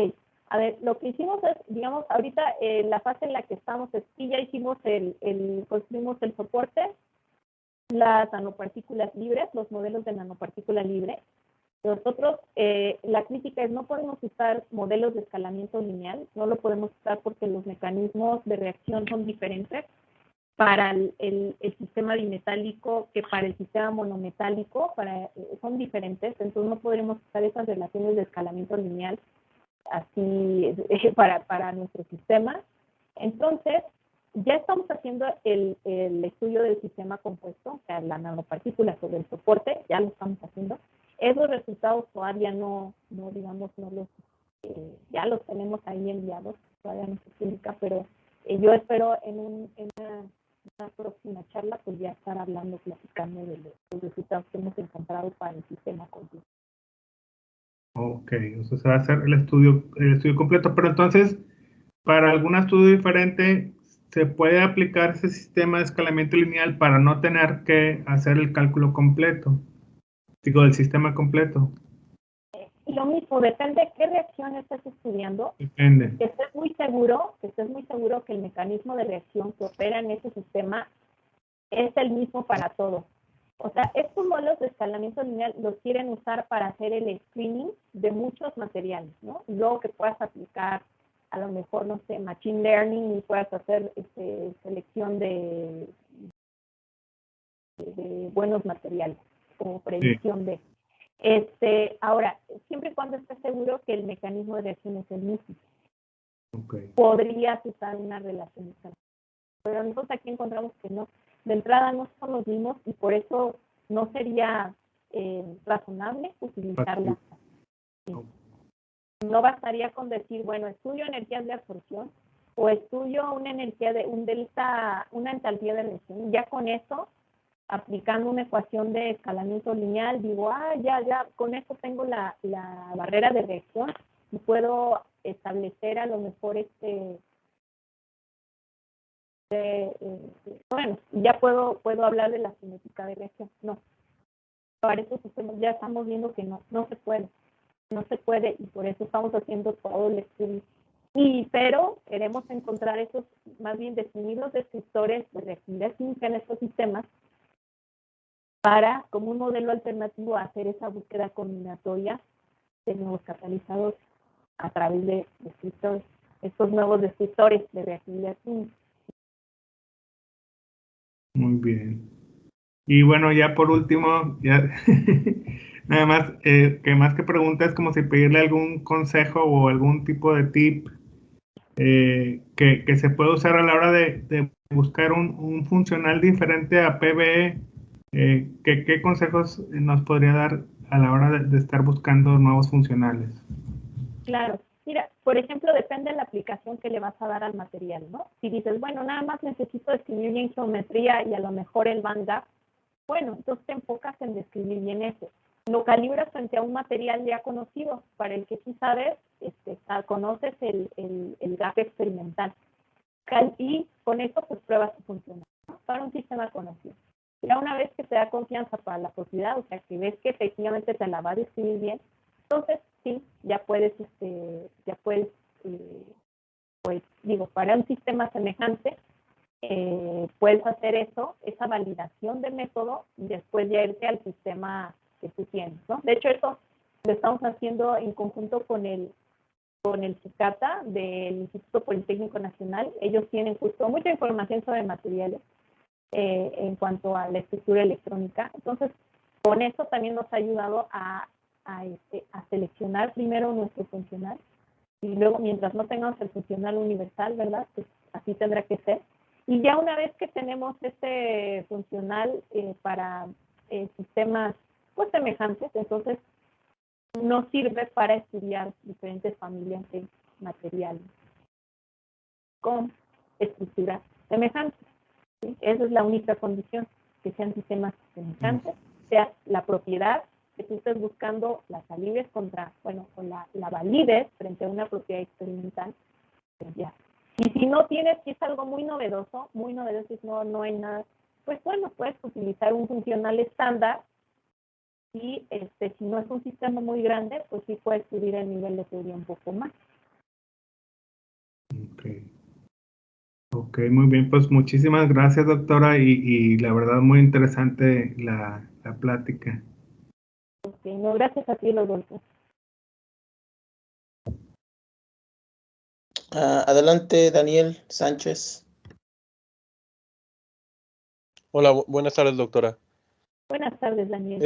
a ver, lo que hicimos es, digamos, ahorita la fase en la que estamos es que ya hicimos construimos el soporte, las nanopartículas libres, los modelos de nanopartícula libre. Nosotros, la crítica es no podemos usar modelos de escalamiento lineal, no lo podemos usar porque los mecanismos de reacción son diferentes para el sistema bimetálico que para el sistema monometálico, son diferentes, entonces no podremos usar esas relaciones de escalamiento lineal así para nuestro sistema. Entonces, ya estamos haciendo el estudio del sistema compuesto, o sea, la nanopartícula sobre el soporte, ya lo estamos haciendo. Esos resultados todavía ya los tenemos ahí enviados, todavía no se publica, pero yo espero en una próxima charla pues ya estar platicando de los resultados que hemos encontrado para el sistema completo. Ok, eso se va a hacer el estudio completo, pero entonces, para algún estudio diferente, ¿se puede aplicar ese sistema de escalamiento lineal para no tener que hacer el cálculo completo? Digo, del sistema completo. Lo mismo, depende de qué reacción estés estudiando. Depende. Que estés muy seguro que el mecanismo de reacción que opera en ese sistema es el mismo para todos. O sea, estos modelos de escalamiento lineal los quieren usar para hacer el screening de muchos materiales, ¿no? Luego que puedas aplicar, a lo mejor, no sé, machine learning y puedas hacer selección de buenos materiales, como predicción de. Ahora, siempre y cuando estés seguro que el mecanismo de reacción es el mismo. Okay. Podrías usar una relación, pero nosotros aquí encontramos que no. De entrada no son los mismos y por eso no sería razonable utilizarla. Sí. No bastaría con decir, bueno, estudio energías de absorción o estudio una entalpía de reacción. Ya con eso, aplicando una ecuación de escalamiento lineal, digo, ya, con eso tengo la barrera de reacción y puedo establecer a lo mejor bueno, ya puedo hablar de la cinética de reacción. No, para estos sistemas ya estamos viendo que no se puede y por eso estamos haciendo todo el estudio. Pero queremos encontrar esos, más bien definir los descriptores de reactividad química en estos sistemas para, como un modelo alternativo, hacer esa búsqueda combinatoria de nuevos catalizadores a través de descriptores, estos nuevos descriptores de reactividad química. Muy bien. Y bueno, ya por último, ya nada más, que más que pregunta es como si pedirle algún consejo o algún tipo de tip que se puede usar a la hora de buscar un funcional diferente a PBE. ¿Qué consejos nos podría dar a la hora de estar buscando nuevos funcionales? Claro. Mira, por ejemplo, depende de la aplicación que le vas a dar al material, ¿no? Si dices, bueno, nada más necesito describir bien geometría y a lo mejor el band gap, bueno, entonces te enfocas en describir bien eso. Lo calibras frente a un material ya conocido, para el que sí sabes, conoces el gap experimental. y con eso pues pruebas si funciona, ¿no? Para un sistema conocido. Ya una vez que te da confianza para la propiedad, o sea, que ves que efectivamente te la va a describir bien, entonces sí, ya puedes, pues digo, para un sistema semejante, puedes hacer eso, esa validación de método, y después ya irte al sistema que tú tienes, ¿no? De hecho, eso lo estamos haciendo en conjunto con el CICATA del Instituto Politécnico Nacional. Ellos tienen justo mucha información sobre materiales en cuanto a la estructura electrónica. Entonces, con eso también nos ha ayudado a seleccionar primero nuestro funcional, y luego, mientras no tengamos el funcional universal, ¿verdad? Pues así tendrá que ser. Y ya una vez que tenemos este funcional para sistemas pues semejantes, entonces nos sirve para estudiar diferentes familias de materiales con estructuras semejantes, ¿sí? Esa es la única condición, que sean sistemas semejantes, sea la propiedad que tú estés buscando, la calibres contra, bueno, con la validez frente a una propiedad experimental, pues ya. Y si no tienes, si es algo muy novedoso, y no hay nada, pues bueno, puedes utilizar un funcional estándar, y si no es un sistema muy grande, pues sí puedes subir el nivel de teoría un poco más. Ok, muy bien, pues muchísimas gracias, doctora, y la verdad muy interesante la plática. Ok, no, gracias a ti, Rodolfo. Adelante, Daniel Sánchez. Hola, buenas tardes, doctora. Buenas tardes, Daniel.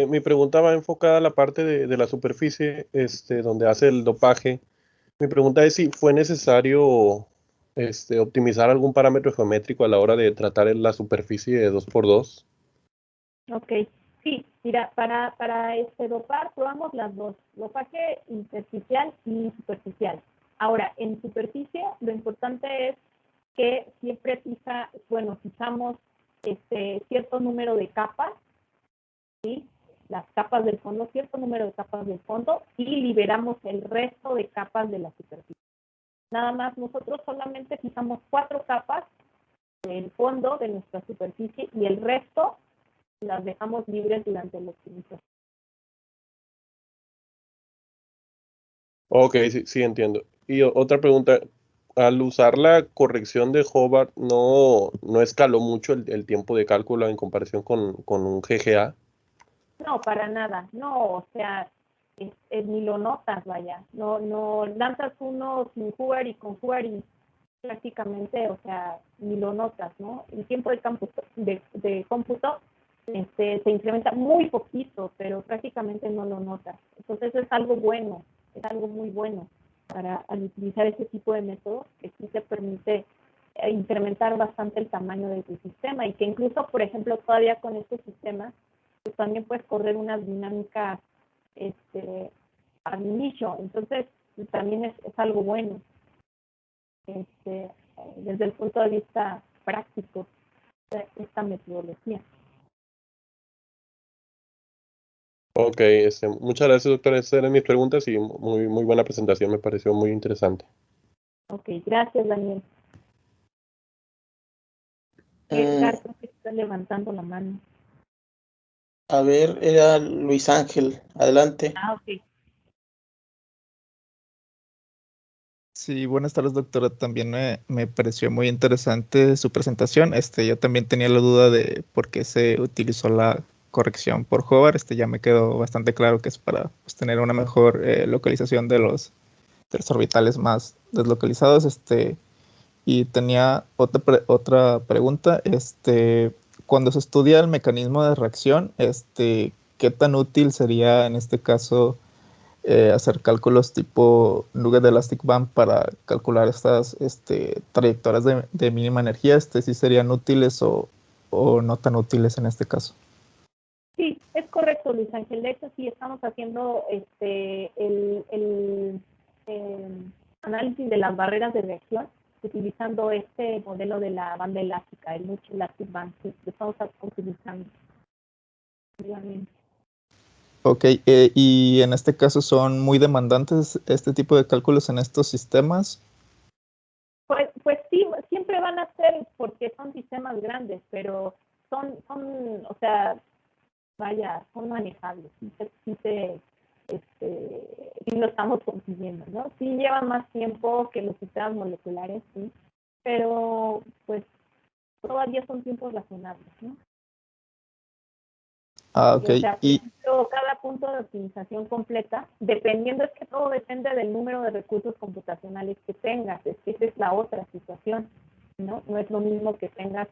Mi pregunta va enfocada a la parte de la superficie, donde hace el dopaje. Mi pregunta es si fue necesario, optimizar algún parámetro geométrico a la hora de tratar la superficie de 2x2. Ok, sí, mira, para dopar probamos las dos, dopaje intersticial y superficial. Ahora, en superficie lo importante es que siempre fijamos cierto número de capas, ¿sí? Las capas del fondo, cierto número de capas del fondo, y liberamos el resto de capas de la superficie. Nada más, nosotros solamente fijamos 4 capas del fondo de nuestra superficie, y el resto las dejamos libres durante la optimización. Ok, sí, entiendo. Y otra pregunta, al usar la corrección de Hobart, ¿no escaló mucho el tiempo de cálculo en comparación con un GGA? No, para nada, no, o sea, ni lo notas, vaya, no lanzas uno sin jugar y con jugar, y prácticamente, o sea, ni lo notas, ¿no? El tiempo de cómputo se incrementa muy poquito, pero prácticamente no lo notas. Entonces es algo bueno, es algo muy bueno al utilizar ese tipo de métodos, que sí te permite incrementar bastante el tamaño de tu sistema, y que incluso, por ejemplo, todavía con estos sistemas, pues también puedes correr unas dinámicas al inicio. Entonces también es algo bueno desde el punto de vista práctico esta metodología. Ok, muchas gracias, doctora. Esas eran mis preguntas y muy, muy buena presentación, me pareció muy interesante. Ok, gracias, Daniel. Edgar, creo que está levantando la mano. A ver, era Luis Ángel. Adelante. Ok. Sí, buenas tardes, doctora. También me pareció muy interesante su presentación. Yo también tenía la duda de por qué se utilizó la corrección por Hobart. Ya me quedó bastante claro que es para tener una mejor localización de los orbitales más deslocalizados. Y tenía otra pregunta. Cuando se estudia el mecanismo de reacción, ¿qué tan útil sería en este caso hacer cálculos tipo nugget de elastic band para calcular estas trayectorias de mínima energía? ¿Sí serían útiles o no tan útiles en este caso? Sí, es correcto, Luis Ángel. De hecho, sí estamos haciendo el análisis de las barreras de reacción utilizando este modelo de la banda elástica, el Nuch Elastic Band, que estamos utilizando. Ok, y en este caso son muy demandantes este tipo de cálculos en estos sistemas. Pues sí, siempre van a ser porque son sistemas grandes, pero o sea, vaya, son manejables, sí lo estamos consiguiendo, ¿no? Sí lleva más tiempo que los sistemas moleculares, sí, pero pues todavía son tiempos razonables, ¿no? Ok. O sea, cada punto de optimización completa, dependiendo, es que todo depende del número de recursos computacionales que tengas, es que esa es la otra situación, ¿no? No es lo mismo que tengas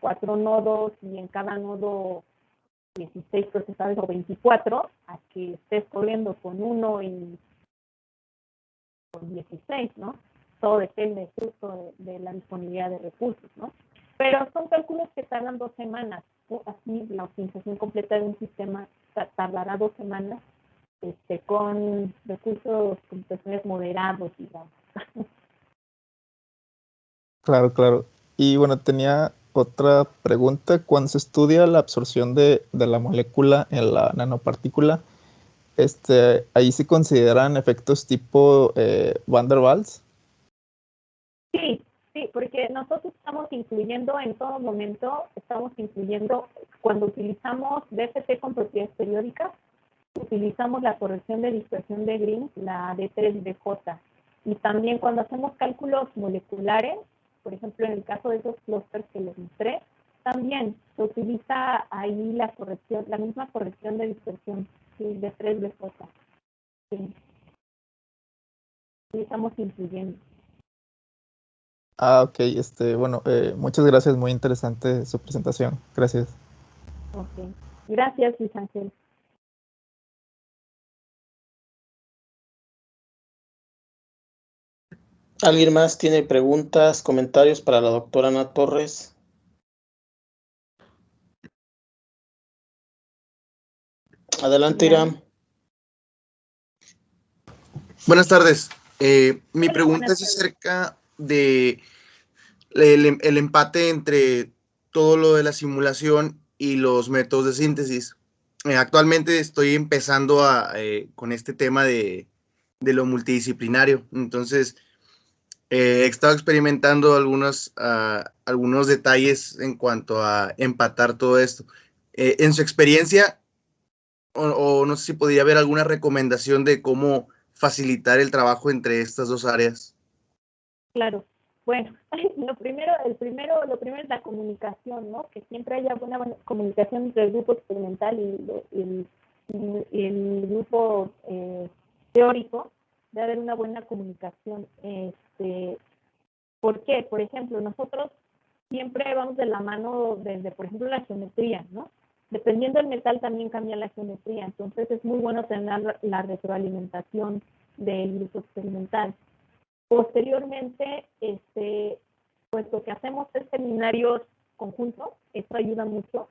4 nodos y en cada nodo 16 procesadores o 24, a que estés corriendo con uno y con 16, ¿no? Todo depende justo de la disponibilidad de recursos, ¿no? Pero son cálculos que tardan 2 semanas. Así, la optimización completa de un sistema tardará 2 semanas con recursos computacionales moderados, digamos. Claro, claro. Y bueno, tenía otra pregunta. Cuando se estudia la absorción de la molécula en la nanopartícula, ahí se consideran efectos tipo Van der Waals. Sí, porque nosotros estamos incluyendo en todo momento, cuando utilizamos DFT con propiedades periódicas, utilizamos la corrección de dispersión de Green, la D3BJ. Y también cuando hacemos cálculos moleculares, por ejemplo, en el caso de esos clústeres que les mostré, también se utiliza ahí la misma corrección de dispersión, ¿sí? D3BJ. Sí. Sí, estamos incluyendo. Ok, bueno, muchas gracias, muy interesante su presentación. Gracias. Ok. Gracias, Luis Ángel. ¿Alguien más tiene preguntas, comentarios para la doctora Ana Torres? Adelante, Iram. Buenas tardes. Mi pregunta es acerca de el empate entre todo lo de la simulación y los métodos de síntesis. Actualmente estoy empezando con este tema de lo multidisciplinario. Entonces, he estado experimentando algunos detalles en cuanto a empatar todo esto. En su experiencia, o no sé si podría haber alguna recomendación de cómo facilitar el trabajo entre estas dos áreas. Claro. Bueno, lo primero es la comunicación, ¿no? Que siempre haya buena comunicación entre el grupo experimental y el grupo teórico. Debe haber una buena comunicación. ¿Por qué? Por ejemplo, nosotros siempre vamos de la mano desde, por ejemplo, la geometría, ¿no? Dependiendo del metal también cambia la geometría, entonces es muy bueno tener la retroalimentación del grupo experimental. Posteriormente, pues lo que hacemos es seminarios conjuntos, eso ayuda mucho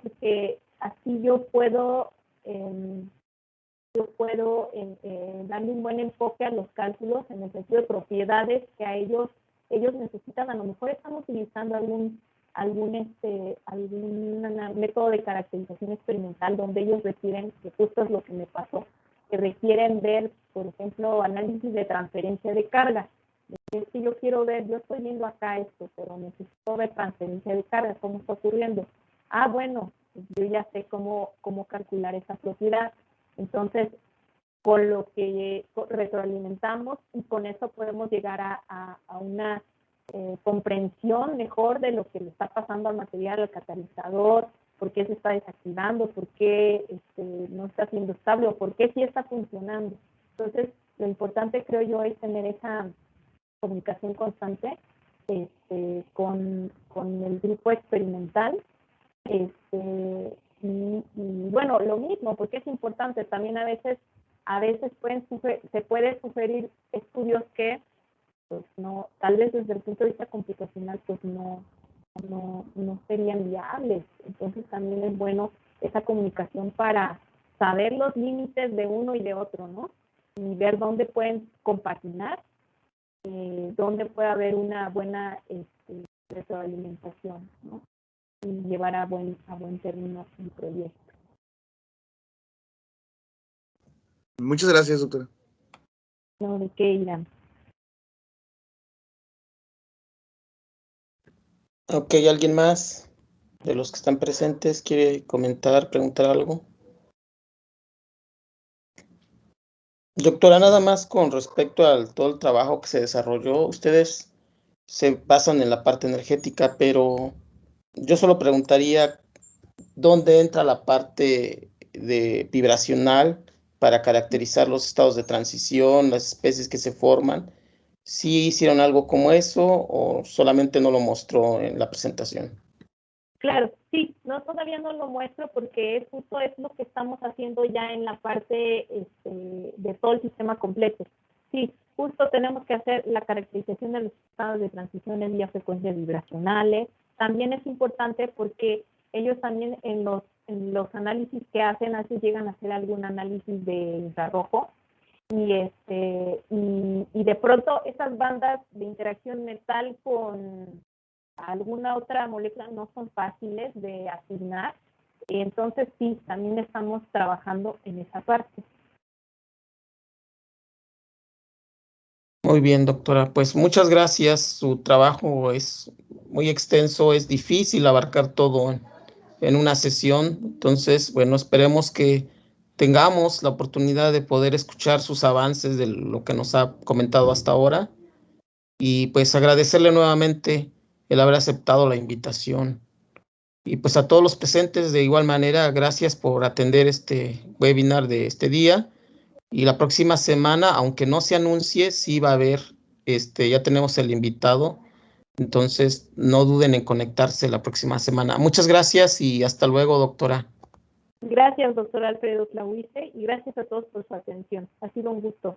porque así yo puedo darle un buen enfoque a los cálculos en el sentido de propiedades que a ellos necesitan. A lo mejor están utilizando algún método de caracterización experimental donde ellos requieren, que justo es lo que me pasó, que requieren ver, por ejemplo, análisis de transferencia de carga. Es que yo estoy viendo acá esto, pero necesito ver transferencia de carga, cómo está ocurriendo. Bueno, yo ya sé cómo calcular esa propiedad. Entonces, con lo que retroalimentamos y con eso podemos llegar a una comprensión mejor de lo que le está pasando al material, al catalizador, por qué se está desactivando, por qué no está siendo estable o por qué sí está funcionando. Entonces, lo importante creo yo es tener esa comunicación constante con el grupo experimental. Y bueno, lo mismo, porque es importante también a veces se puede sugerir estudios que pues no, tal vez desde el punto de vista computacional pues no serían viables. Entonces también es bueno esa comunicación para saber los límites de uno y de otro, ¿no? Y ver dónde pueden compaginar, dónde puede haber una buena retroalimentación, ¿no? Y llevar a buen término el proyecto. Muchas gracias, doctora. No, ¿de qué, Irán? Ok, ¿alguien más de los que están presentes quiere comentar, preguntar algo? Doctora, nada más con respecto al todo el trabajo que se desarrolló, ustedes se basan en la parte energética, pero yo solo preguntaría dónde entra la parte de vibracional para caracterizar los estados de transición, las especies que se forman. ¿Sí hicieron algo como eso o solamente no lo mostró en la presentación? Claro, sí, no, todavía no lo muestro porque es justo es lo que estamos haciendo ya en la parte de todo el sistema completo. Sí, justo tenemos que hacer la caracterización de los estados de transición en vía frecuencias vibracionales. También es importante porque ellos también en los análisis que hacen, a veces llegan a hacer algún análisis de infrarrojo y de pronto esas bandas de interacción metal con alguna otra molécula no son fáciles de asignar, entonces sí, también estamos trabajando en esa parte. Muy bien, doctora. Pues muchas gracias. Su trabajo es muy extenso, es difícil abarcar todo en una sesión. Entonces, bueno, esperemos que tengamos la oportunidad de poder escuchar sus avances de lo que nos ha comentado hasta ahora. Y pues agradecerle nuevamente el haber aceptado la invitación. Y pues a todos los presentes, de igual manera, gracias por atender este webinar de este día. Y la próxima semana, aunque no se anuncie, sí va a haber, ya tenemos el invitado. Entonces, no duden en conectarse la próxima semana. Muchas gracias y hasta luego, doctora. Gracias, doctor Alfredo Tlahuice, y gracias a todos por su atención. Ha sido un gusto.